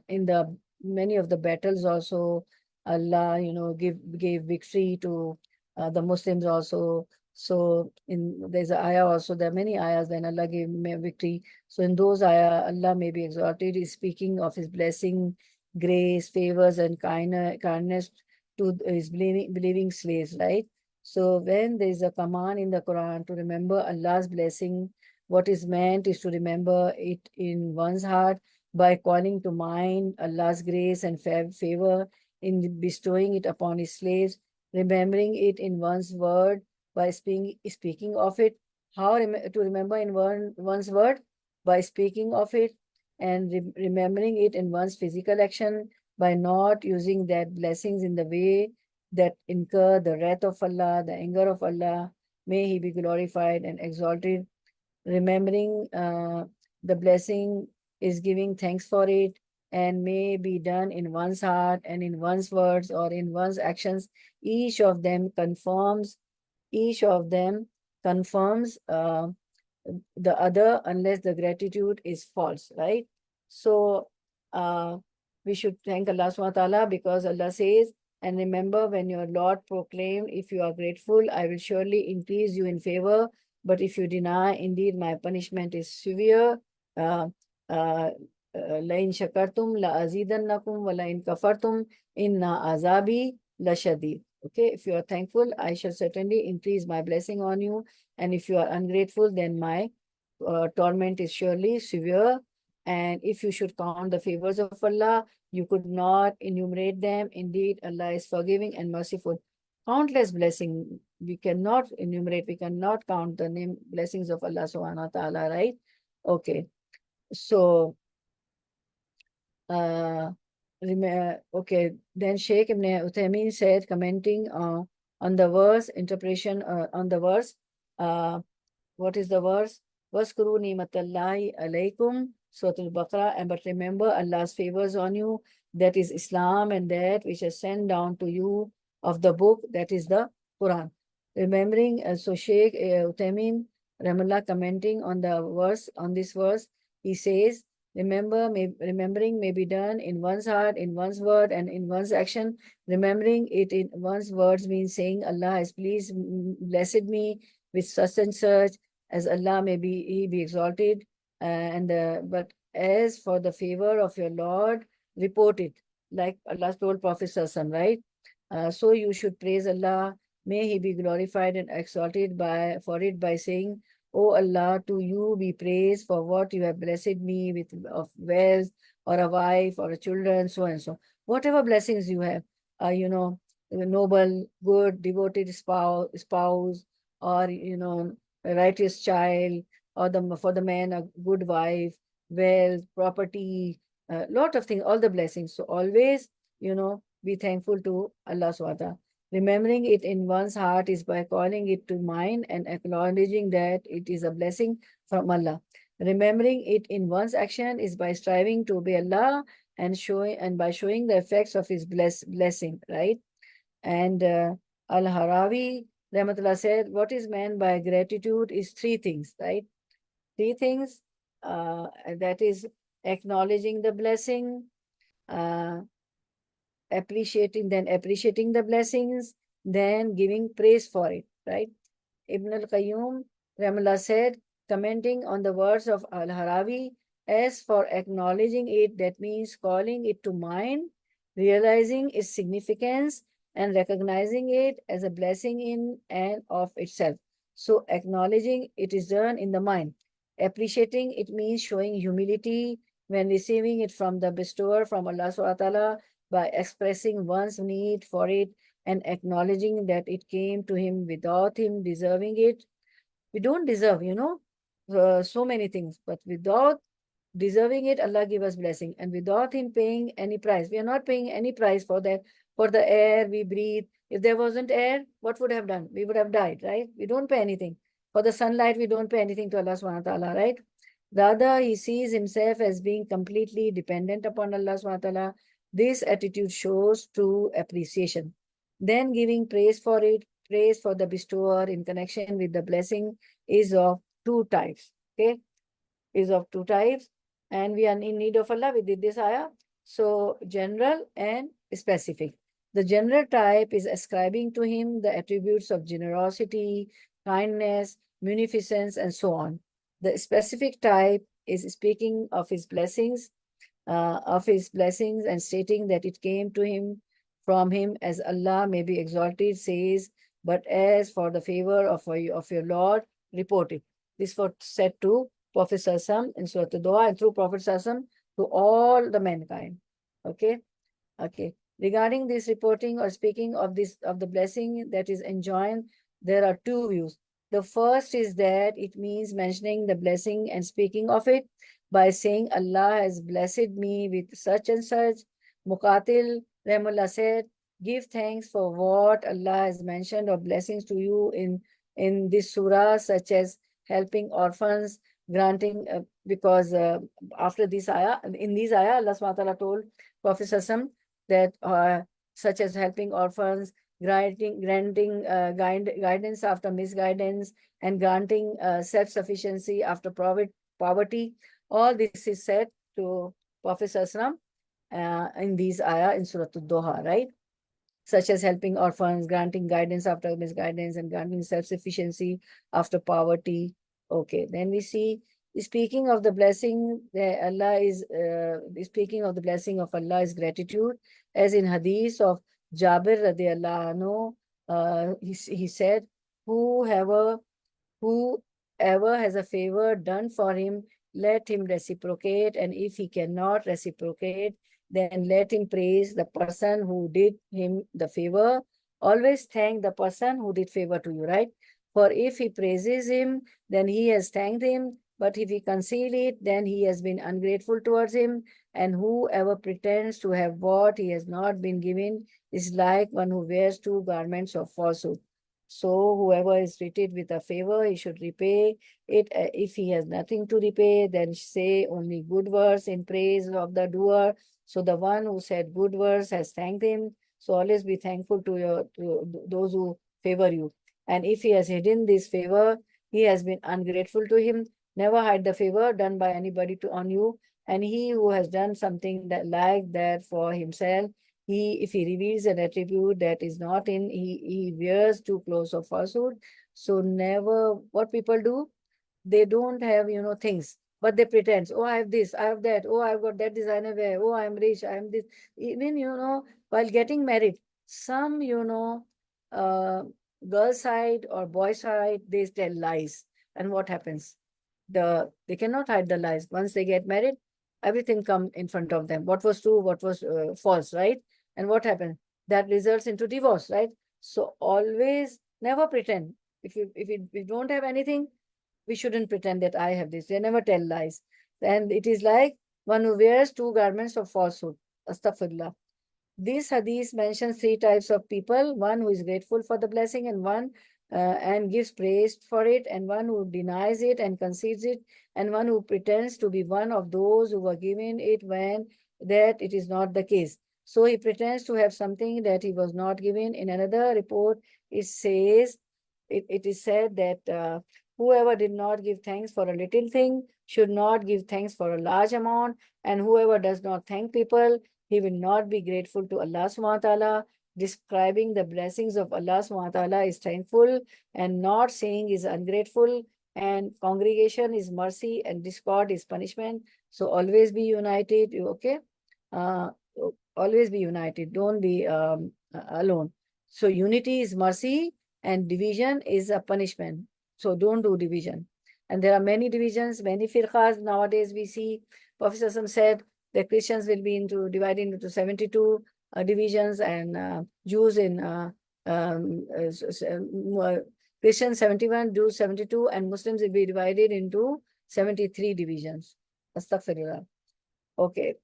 in the many of the battles also, Allah, gave victory to the Muslims also. So there's an ayah also, there are many ayahs when Allah gave victory. So in those ayah, Allah may be exalted, is speaking of His blessing, grace, favors, and kindness to His believing slaves, right? So when there is a command in the Quran to remember Allah's blessing, what is meant is to remember it in one's heart by calling to mind Allah's grace and favor in bestowing it upon His slaves, remembering it in one's word by speaking of it. How to remember in one's word? By speaking of it, and remembering it in one's physical action by not using that blessings in the way that incur the wrath of Allah, the anger of Allah. May He be glorified and exalted. Remembering the blessing is giving thanks for it, and may be done in one's heart and in one's words or in one's actions. Each of them confirms the other, unless the gratitude is false, right? So we should thank Allah subhanahu wa ta'ala, because Allah says, and remember when your Lord proclaimed, if you are grateful, I will surely increase you in favor. But if you deny, indeed my punishment is severe. لَإِن شَكَرْتُمْ لَأَزِيدَنَّكُمْ وَلَإِن كَفَرْتُمْ إِنَّ عَذَابِي لَشَدِيدٌ. Okay, if you are thankful, I shall certainly increase my blessing on you. And if you are ungrateful, then my torment is surely severe. And if you should count the favors of Allah, you could not enumerate them. Indeed, Allah is forgiving and merciful. Countless blessing. We cannot enumerate, we cannot count the blessings of Allah subhanahu wa ta'ala, right? Okay. So, okay, then Sheikh Ibn Uthaymeen said, commenting on the verse, interpretation on the verse, what is the verse? Waskuru ni'matallahi alaykum, Surah Al-Baqarah, and but remember Allah's favors on you, that is Islam, and that which is sent down to you of the book, that is the Quran. Remembering, so Sheikh Uthaymeen Rahimahullah, commenting on the verse, on this verse, he says, remembering may be done in one's heart, in one's word, and in one's action. Remembering it in one's words means saying, Allah has pleased, blessed me with such and such, as Allah may be, He be exalted. But as for the favor of your Lord, report it, like Allah told Prophet Sallallahu Alaihi Wasallam, right? So you should praise Allah. May He be glorified and exalted for it by saying, O Allah, to you be praised for what you have blessed me with of wealth, or a wife, or a children, so and so. Whatever blessings you have, you know, a noble, good, devoted spouse, or, you know, a righteous child, or for the man, a good wife, wealth, property, lot of things, all the blessings. So always, you know, be thankful to Allah subhanahu wa ta'ala. Remembering it in one's heart is by calling it to mind and acknowledging that it is a blessing from Allah. Remembering it in one's action is by striving to obey Allah and by showing the effects of His blessing, right? And Al-Harawi Rahmatullah said, what is meant by gratitude is three things, right? Three things, that is acknowledging the blessing, appreciating the blessings, then giving praise for it, right? Ibn al-Qayyum Rahimahullah said, commenting on the words of Al-Harawi, as for acknowledging it, that means calling it to mind, realizing its significance, and recognizing it as a blessing in and of itself. So acknowledging it is done in the mind. Appreciating it means showing humility when receiving it from the bestower, from Allah subhanahu wa ta'ala, by expressing one's need for it and acknowledging that it came to him without him deserving it. We don't deserve, you know, so many things, but without deserving it, Allah give us blessing, and without Him paying any price. We are not paying any price for that, for the air we breathe. If there wasn't air, what would have done? We would have died, right? We don't pay anything. For the sunlight, we don't pay anything to Allah subhanahu wa ta'ala, right? Rather, he sees himself as being completely dependent upon Allah subhanahu wa ta'ala. This attitude shows true appreciation. Then giving praise for it, praise for the bestower in connection with the blessing is of two types, okay? Is of two types. And we are in need of Allah. We did this ayah. So general and specific. The general type is ascribing to Him the attributes of generosity, kindness, munificence, and so on. The specific type is speaking of His blessings, and stating that it came to Him from Him, as Allah may be exalted says, but as for the favor of your Lord, report it. This was said to Prophet Sallallahu in Surah Al-Dua, and through Prophet Sallallahu to all the mankind. Okay. Regarding this reporting or speaking of the blessing that is enjoined, there are two views. The first is that it means mentioning the blessing and speaking of it by saying, Allah has blessed me with such and such. Muqatil Rahimahullah said, give thanks for what Allah has mentioned of blessings to you in this surah, such as helping orphans, granting, because after this ayah, in these ayah, Allah subhanahu wa ta'ala told Prophet Sallallahu that such as helping orphans, granting guidance after misguidance, and granting self-sufficiency after poverty. All this is said to Prophet Sallallahu in these ayah in Surah Al-Doha, right? Such as helping orphans, granting guidance after misguidance, and granting self-sufficiency after poverty. Okay, then we see, speaking of the blessing, Allah is speaking of the blessing of Allah is gratitude, as in hadith of Jabir radiallahu anhu, he said, whoever has a favor done for him, let him reciprocate, and if he cannot reciprocate, then let him praise the person who did him the favor. Always thank the person who did favor to you, right? For if he praises him, then he has thanked him. But if he conceal it, then he has been ungrateful towards him. And whoever pretends to have what he has not been given is like one who wears two garments of falsehood. So whoever is treated with a favor, he should repay it. If he has nothing to repay, then say only good words in praise of the doer. So the one who said good words has thanked him. So always be thankful to those who favor you. And if he has hidden this favor, he has been ungrateful to him. Never hide the favor done by anybody on you. And he who has done something like that for himself, if he reveals an attribute that is not in, he wears two clothes of falsehood. So never, what people do, they don't have, things, but they pretend, oh, I have this, I have that, oh, I've got that designer wear, oh, I'm rich, I'm this. Even, while getting married, some, girl side or boy side, they tell lies. And what happens? They cannot hide the lies. Once they get married, everything comes in front of them. What was true, what was false, right? And what happens? That results into divorce, right? So always never pretend. If you don't have anything, we shouldn't pretend that I have this. They never tell lies. And it is like one who wears two garments of falsehood. Astaghfirullah. This hadith mentions three types of people: one who is grateful for the blessing, and one and gives praise for it, and one who denies it and concedes it, and one who pretends to be one of those who were given it when that it is not the case. So he pretends to have something that he was not given. In another report, it says, it is said that whoever did not give thanks for a little thing should not give thanks for a large amount, and whoever does not thank people, he will not be grateful to Allah subhanahu wa ta'ala. Describing the blessings of Allah subhanahu wa ta'ala is thankful, and not saying is ungrateful, and congregation is mercy, and discord is punishment. So always be united, okay? Always be united. Don't be alone. So unity is mercy, and division is a punishment. So don't do division. And there are many divisions, many firqas nowadays we see. Prophet ﷺ said the Christians will be divided into 72 divisions, and Jews Christians 71, Jews 72, and Muslims will be divided into 73 divisions. Astaghfirullah. Okay.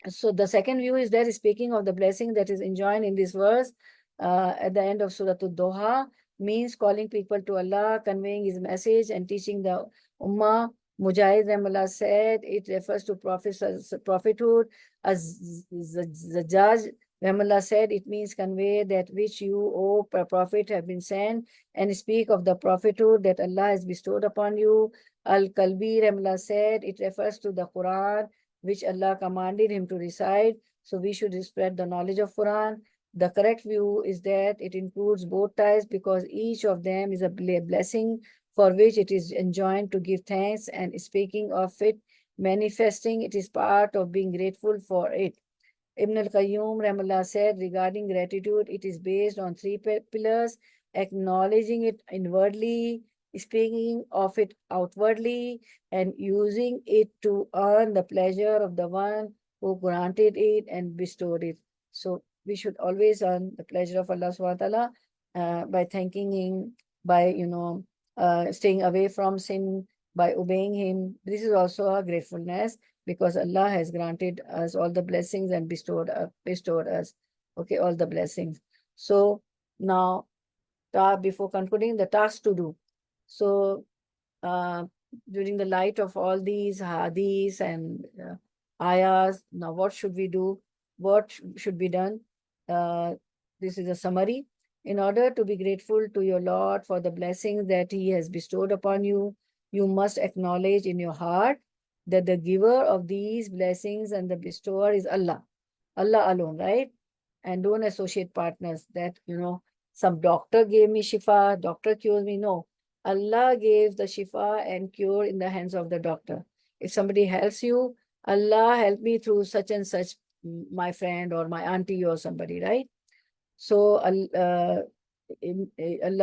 So the second view is that speaking of the blessing that is enjoined in this verse at the end of Surah Al-Doha means calling people to Allah, conveying his message, and teaching the Ummah. Mujahid Rahimahullah said it refers to prophethood. As the judge Rahimahullah said it means convey that which you, O prophet, have been sent, and speak of the prophethood that Allah has bestowed upon you. Al-Kalbi Rahimahullah said it refers to the Quran, which Allah commanded him to recite. So we should spread the knowledge of Quran. The correct view is that it includes both types, because each of them is a blessing for which it is enjoined to give thanks, and speaking of it, manifesting it is part of being grateful for it. Ibn al-Qayyum Rahimahullah said regarding gratitude, it is based on three pillars: acknowledging it inwardly, speaking of it outwardly, and using it to earn the pleasure of the one who granted it and bestowed it. So we should always earn the pleasure of Allah subhanahu wa ta'ala by thanking him, by staying away from sin, by obeying him. This is also a gratefulness, because Allah has granted us all the blessings and bestowed us, okay, all the blessings. So now, before concluding, the task to do. So during the light of all these hadiths and ayahs, now what should we do? What should be done? This is a summary. In order to be grateful to your Lord for the blessings that he has bestowed upon you, you must acknowledge in your heart that the giver of these blessings and the bestower is Allah. Allah alone, right? And don't associate partners that, some doctor gave me shifa, doctor cures me. No. Allah gave the shifa and cure in the hands of the doctor. If somebody helps you, Allah help me through such and such, my friend or my auntie or somebody, right? So Allah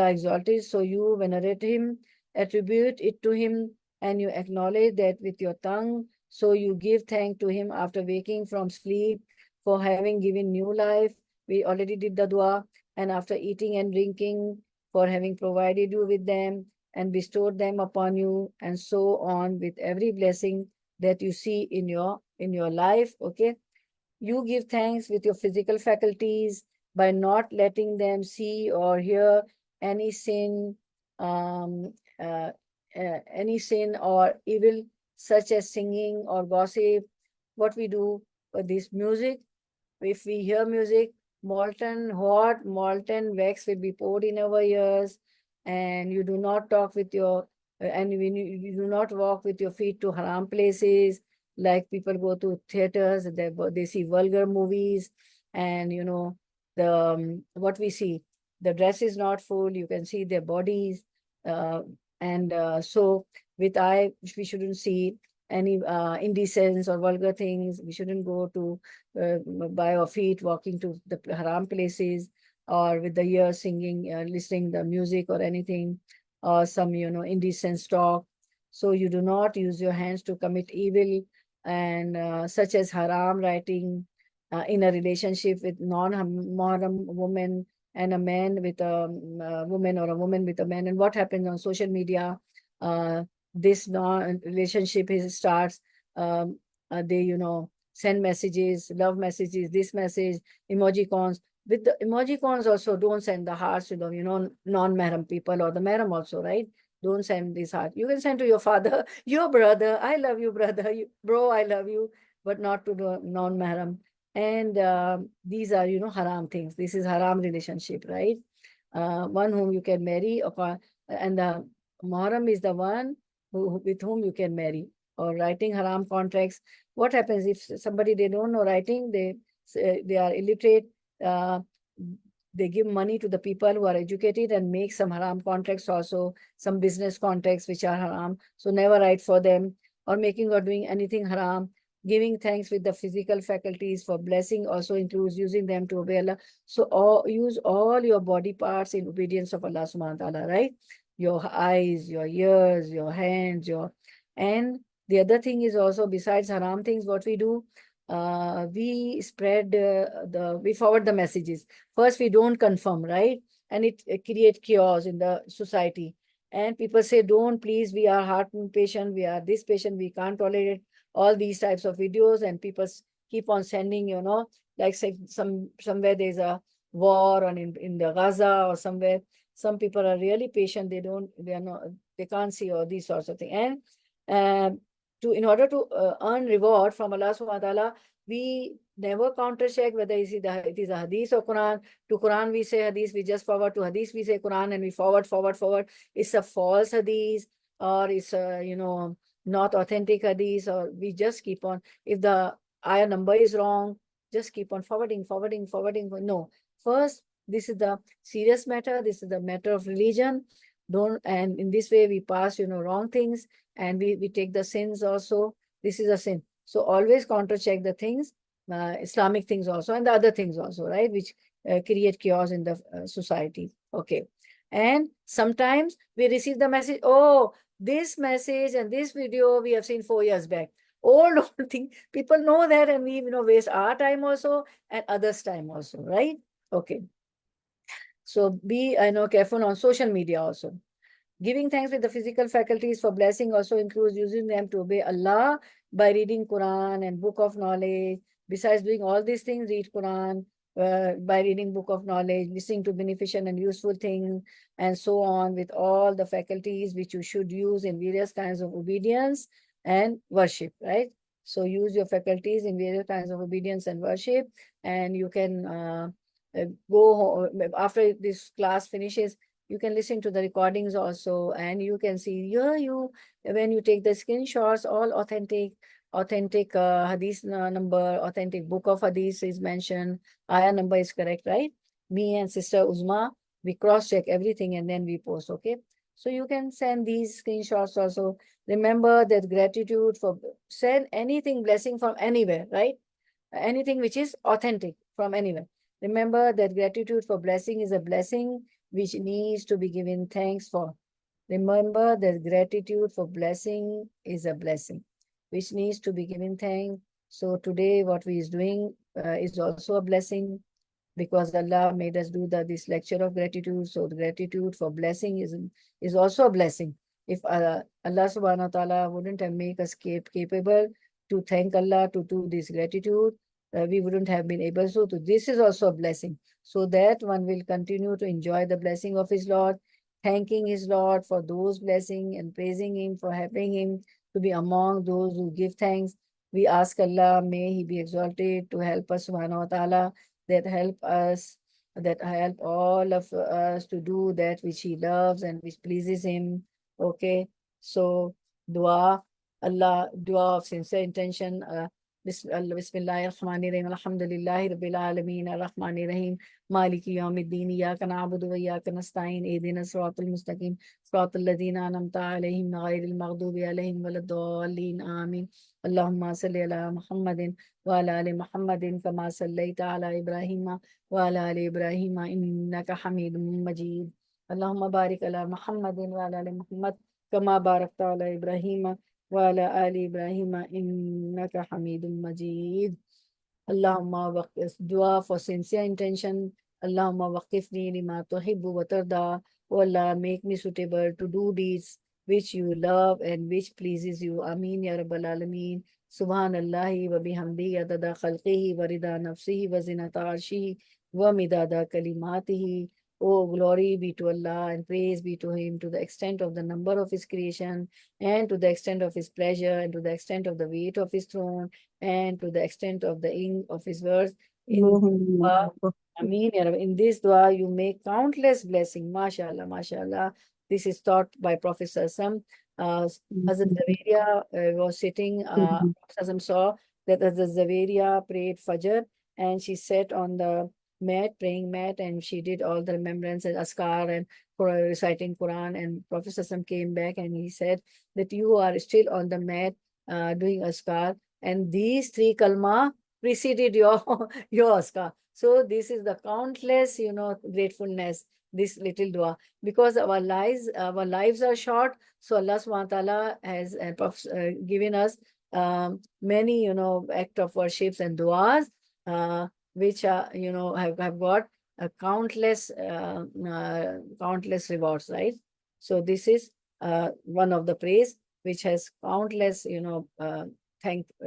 exalted, so you venerate him, attribute it to him, and you acknowledge that with your tongue, so you give thanks to him after waking from sleep for having given new life. We already did the dua. And after eating and drinking, for having provided you with them and bestowed them upon you, and so on with every blessing that you see in your life. Okay. You give thanks with your physical faculties by not letting them see or hear any sin, um, uh, any sin or evil, such as singing or gossip. What we do with this music, if we hear music, hot molten wax will be poured in our ears, and you do not talk with your, and when you do not walk with your feet to haram places, like people go to theaters, they see vulgar movies, and what we see, the dress is not full, you can see their bodies, and so with eye, we shouldn't see any indecent or vulgar things. We shouldn't go to by our feet walking to the haram places, or with the ears singing, listening the music or anything, or some indecent talk. So you do not use your hands to commit evil, and such as haram writing in a relationship with non-mahram woman, and a man with a woman, or a woman with a man. And what happens on social media, this relationship starts, they send messages, love messages, this message, emojicons. With the emojicons also, don't send the hearts to the non-mahram people, or the mahram also, right? Don't send this heart. You can send to your father, your brother, I love you, brother, bro, I love you, but not to the non-mahram. And these are haram things. This is haram relationship, right? One whom you can marry, and the mahram is the one with whom you can marry. Or writing haram contracts. What happens if somebody, they don't know writing, they are illiterate, they give money to the people who are educated and make some haram contracts also, some business contracts which are haram. So never write for them, or making or doing anything haram. Giving thanks with the physical faculties for blessing also includes using them to obey Allah. So use all your body parts in obedience of Allah subhanahu wa ta'ala, right? Your eyes, your ears, your hands, and the other thing is also, besides haram things, what we do, we spread we forward the messages. First, we don't confirm, right? And it creates chaos in the society. And people say, don't, please, we are heart patient, we are this patient, we can't tolerate all these types of videos. And people keep on sending, like say somewhere there's a war, or in the Gaza or somewhere, some people are really patient, they can't see all these sorts of things. And in order to earn reward from Allah subhanahu wa ta'ala, we never counter check whether it is a hadith or Quran. To Quran we say hadith, we just forward. To hadith we say Quran, and we forward. It's a false hadith, or it's a not authentic hadith, or we just keep on. If the ayah number is wrong, just keep on forwarding. No, first, this is the serious matter. This is the matter of religion. And in this way we pass wrong things, and we take the sins also. This is a sin. So always counter check the things, Islamic things also, and the other things also, right, which create chaos in the society. Okay. And sometimes we receive the message, oh, this message and this video we have seen 4 years back. Old thing. People know that, and we waste our time also and others' time also, right? Okay. So be careful on social media also. Giving thanks with the physical faculties for blessing also includes using them to obey Allah by reading Quran and book of knowledge. Besides doing all these things, read Quran, by reading book of knowledge, listening to beneficial and useful things, and so on, with all the faculties which you should use in various kinds of obedience and worship, right? So use your faculties in various kinds of obedience and worship, and you can go after this class finishes. You can listen to the recordings also, and you can see when you take the screenshots, all authentic hadith number, authentic book of hadith is mentioned, ayah number is correct, right? Me and Sister Uzma, we cross-check everything and then we post, okay? So you can send these screenshots also. Remember that gratitude for, send anything, blessing from anywhere, right? Anything which is authentic from anywhere. Remember that gratitude for blessing is a blessing which needs to be given thanks for. Remember that gratitude for blessing is a blessing, which needs to be given thanks. So today what we is doing is also a blessing, because Allah made us do this lecture of gratitude. So the gratitude for blessing is also a blessing. If Allah subhanahu wa ta'ala wouldn't have made us capable to thank Allah, to do this gratitude, we wouldn't have been able to. So this is also a blessing, so that one will continue to enjoy the blessing of his Lord, thanking his Lord for those blessings and praising him for helping him to be among those who give thanks. We ask Allah, may he be exalted, to help us subhanahu wa ta'ala, that help all of us to do that which he loves and which pleases him. Okay, so dua of sincere intention. Bismillahir-Rahmanir-Rahim. Alhamdulillahi Rabbil Alameen. Ar-Rahmanir-Rahim. Maliki Yawmiddin. Iyyaka na'budu wa iyyaka nasta'in. Ihdinas siratal mustaqim. Siratal ladzina an'amta 'alayhim ghayril maghdubi 'alayhim waladdallin. Amin. Allahumma salli ala Muhammadin wa ala ali Muhammadin kama sallaita ala Ibrahim wa ala ali Ibrahim innaka Hamidum Majid. Allahumma barik ala Muhammadin wa ala ali Muhammad kama barakta ala Ibrahim وعلى آل إبراهيم إنك حميد مجيد. Allahumma dua for sincere intention. Allahumma waqifni lima tuhibbu wa tarda. O Allah, make me suitable to do deeds which you love and which pleases you. Ameen ya Rabbal Alameen. Subhanallahi wa bihamdihi adada khalqihi wa rida nafsihi wa zinata arshihi wa midada kalimatihi. Oh, glory be to Allah and praise be to him to the extent of the number of his creation, and to the extent of his pleasure, and to the extent of the weight of his throne, and to the extent of the ink of his words. In dua, Ameen, ya Rabbi. In this dua, you make countless blessings. MashaAllah, MashaAllah. This is taught by Prophet Sassam. Hazrat Zaveria was sitting, Sassam saw that Hazrat Zaveria prayed Fajr, and she sat on the praying mat, and she did all the remembrance and askar and reciting Quran. And Prophet Sassam came back and he said that you are still on the mat doing askar, and these three kalma preceded your your askar. So this is the countless, gratefulness, this little dua, because our lives are short. So Allah subhanahu wa ta'ala has given us many, act of worships and duas, which have got countless rewards, right? So this is one of the praise which has countless,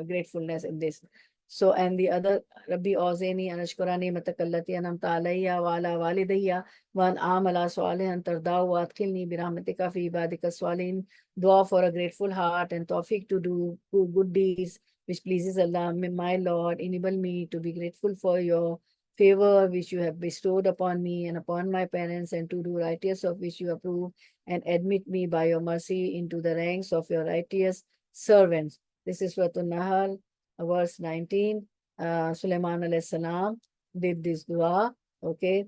gratefulness in this. So, and the other, Rabbi Awzani anashkurani matakallati anamta alayya wa ala walidayya wa an amala salihan tardahu wa adkhilni birahmatika fi ibadika salihin. Dua for a grateful heart and tawfiq to do good deeds which pleases Allah. May my Lord enable me to be grateful for your favor which you have bestowed upon me and upon my parents, and to do righteous of which you approve, and admit me by your mercy into the ranks of your righteous servants. This is Surah An-Nahl, verse 19. Sulaiman alayhi salam did this dua. Okay.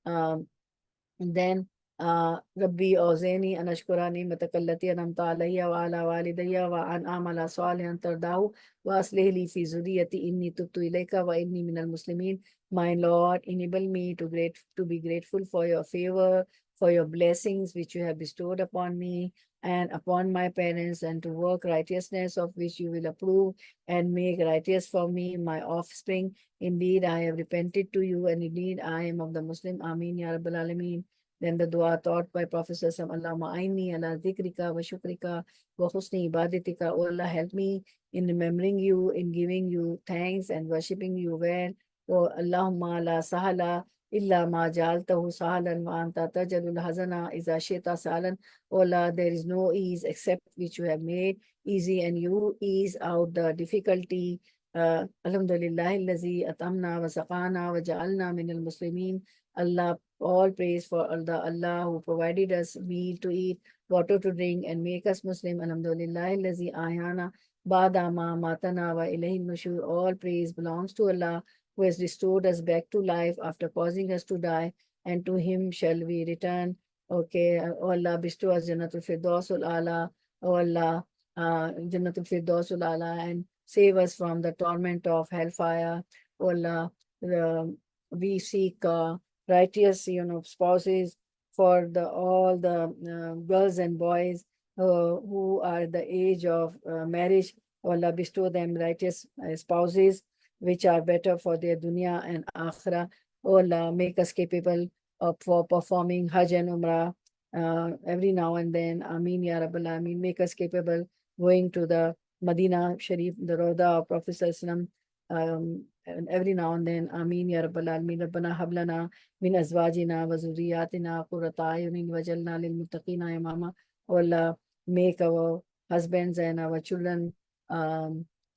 Then Rabbi Awzani anashkurani matakallati anamta alayya wa ala walidayya wa an amala salihan tardahu wa aslih li fi zuriyati inni tubtu ilayka wa inni minal muslimin. My Lord, enable me to be grateful for your favor, for your blessings which you have bestowed upon me and upon my parents, and to work righteousness of which you will approve, and make righteous for me my offspring. Indeed, I have repented to you, and indeed I am of the Muslim. Ameen ya Rabbal Alameen. Then the dua taught by Prophet Sallallahu Alaihi Wasallam, Allahumma aini ala dhikrika wa shukrika wa husni ibadatika. Oh Allah, help me in remembering you, in giving you thanks and worshipping you well. Oh Allahumma la sahala illa ma ja'altahu sahalan wa anta taj'alul hazana iza shi'ta sahlan. Oh Allah, there is no ease except which you have made easy, and you ease out the difficulty. Alhamdulillahi allazi atamna wa saqana wa ja'alna min al-muslimin. Allah, all praise for Allah who provided us meal to eat, water to drink, and make us Muslim. Alhamdulillahi allazi ahyana ba'da ma matana wa ilayhi nushur. All praise belongs to Allah who has restored us back to life after causing us to die, and to him shall we return. Okay, oh Allah, bestow us Jannatul Firdausul Ala. Oh Allah, Jannatul Firdausul Ala, and save us from the torment of hellfire. Oh Allah, we seek righteous, spouses for all the girls and boys who are at the age of marriage. O Allah, bestow them righteous spouses which are better for their dunya and akhirah. O Allah, make us capable of for performing Hajj and Umrah every now and then. Ameen Ya Rabbal Alameen. Make us capable going to the Medina Sharif, the Roda of Prophet Sallallahu Alaihi Wasallam, and every now and then. Ameen Ya Rabbal Alameen. Rabbana hab lana min azwajina wa zurriyatina qurrata a'yunin waj'alna lil muttaqina imama. O Allah, make our husbands and our children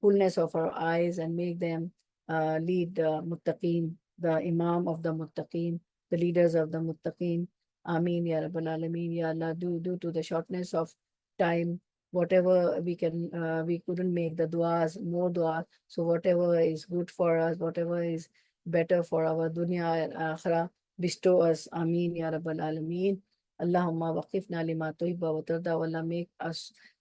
coolness of our eyes, and make them lead the muttaqeen, the imam of the muttaqeen, the leaders of the muttaqeen. Ameen Ya Rabbal Alameen. Ya Allah, due to the shortness of time, whatever we can, we couldn't make the du'as, more du'as. So whatever is good for us, whatever is better for our dunya and akhirah, bestow us. Ameen Ya Rabbal Alameen. Allahumma waqifna lima tuhibba wa tarda. Allah,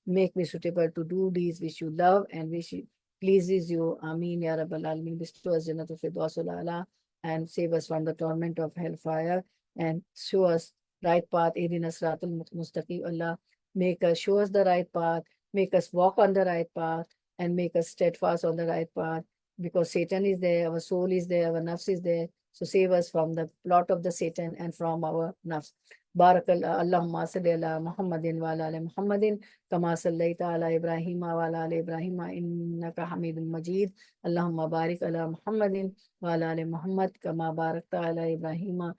make me suitable to do these which you love and which pleases you. Ameen Ya Rabbal Alameen. Bestow us Jannatul Firdausul A'la and save us from the torment of hellfire and show us right path. Ihdina siratal mustaqim. Allah, make us, show us the right path, make us walk on the right path, and make us steadfast on the right path, because Satan is there, our soul is there, our nafs is there. So save us from the plot of the Satan and from our nafs. Barakallah. Allahumma salli ala Muhammadin wa ala ali Muhammadin kama sallaita ala Ibrahim wa ala ali Ibrahim innaka Hamidul Majid. Allahumma barik ala Muhammadin wa ala ali Muhammad kama barakta ala Ibrahim wa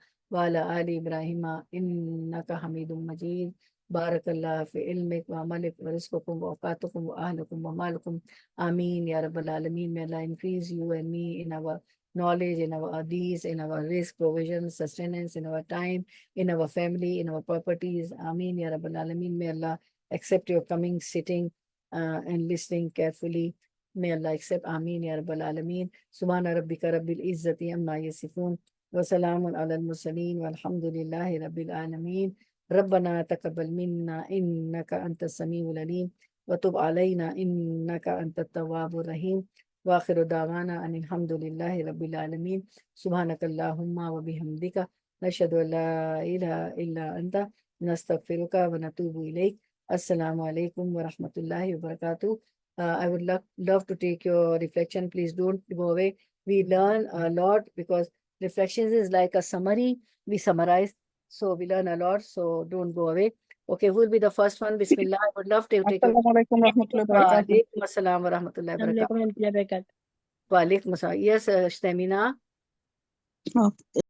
ala ali Ibrahim innaka Hamidul Majid. Barakallah fi ilmik wa amalik wa rizqukum wa awqatukum wa ahlukum wa malukum. Ameen Ya Rabbal Alameen. May Allah increase you and me in our knowledge, in our deeds, in our risk, provision, sustenance, in our time, in our family, in our properties. Ameen Ya Rabbal Alameen. May Allah accept your coming, sitting and listening carefully. May Allah accept. Ameen Ya Rabbal Alameen. Subhana Rabbika Rabbil Izzati Amma Yasifun. Wa salamun ala al-mursaleen. Walhamdulillahi Rabbil Alameen. ربنا تقبل منا إنك أنت السميع العليم وتب علينا إنك أنت التواب الرحيم وآخر دعوانا أن الحمد لله رب العالمين. سبحانك اللهم وبحمدك نشهد أن لا إله إلا أنت نستغفرك ونتوب إليك. السلام عليكم ورحمة الله وبركاته. I would love to take your reflection. Please don't go away. We learn a lot because reflections is like a summary. We summarize. So we learn a lot, so don't go away. Okay, who will be the first one? Bismillah. I would love to take your... Assalamualaikum warahmatullahi wabarakatuh. Walaikum assalam wa rahmatullahi wa barakatuh. Assalamualaikum warahmatullahi wabarakatuh. Walaikum assalam. Yes, Stamina. Oh.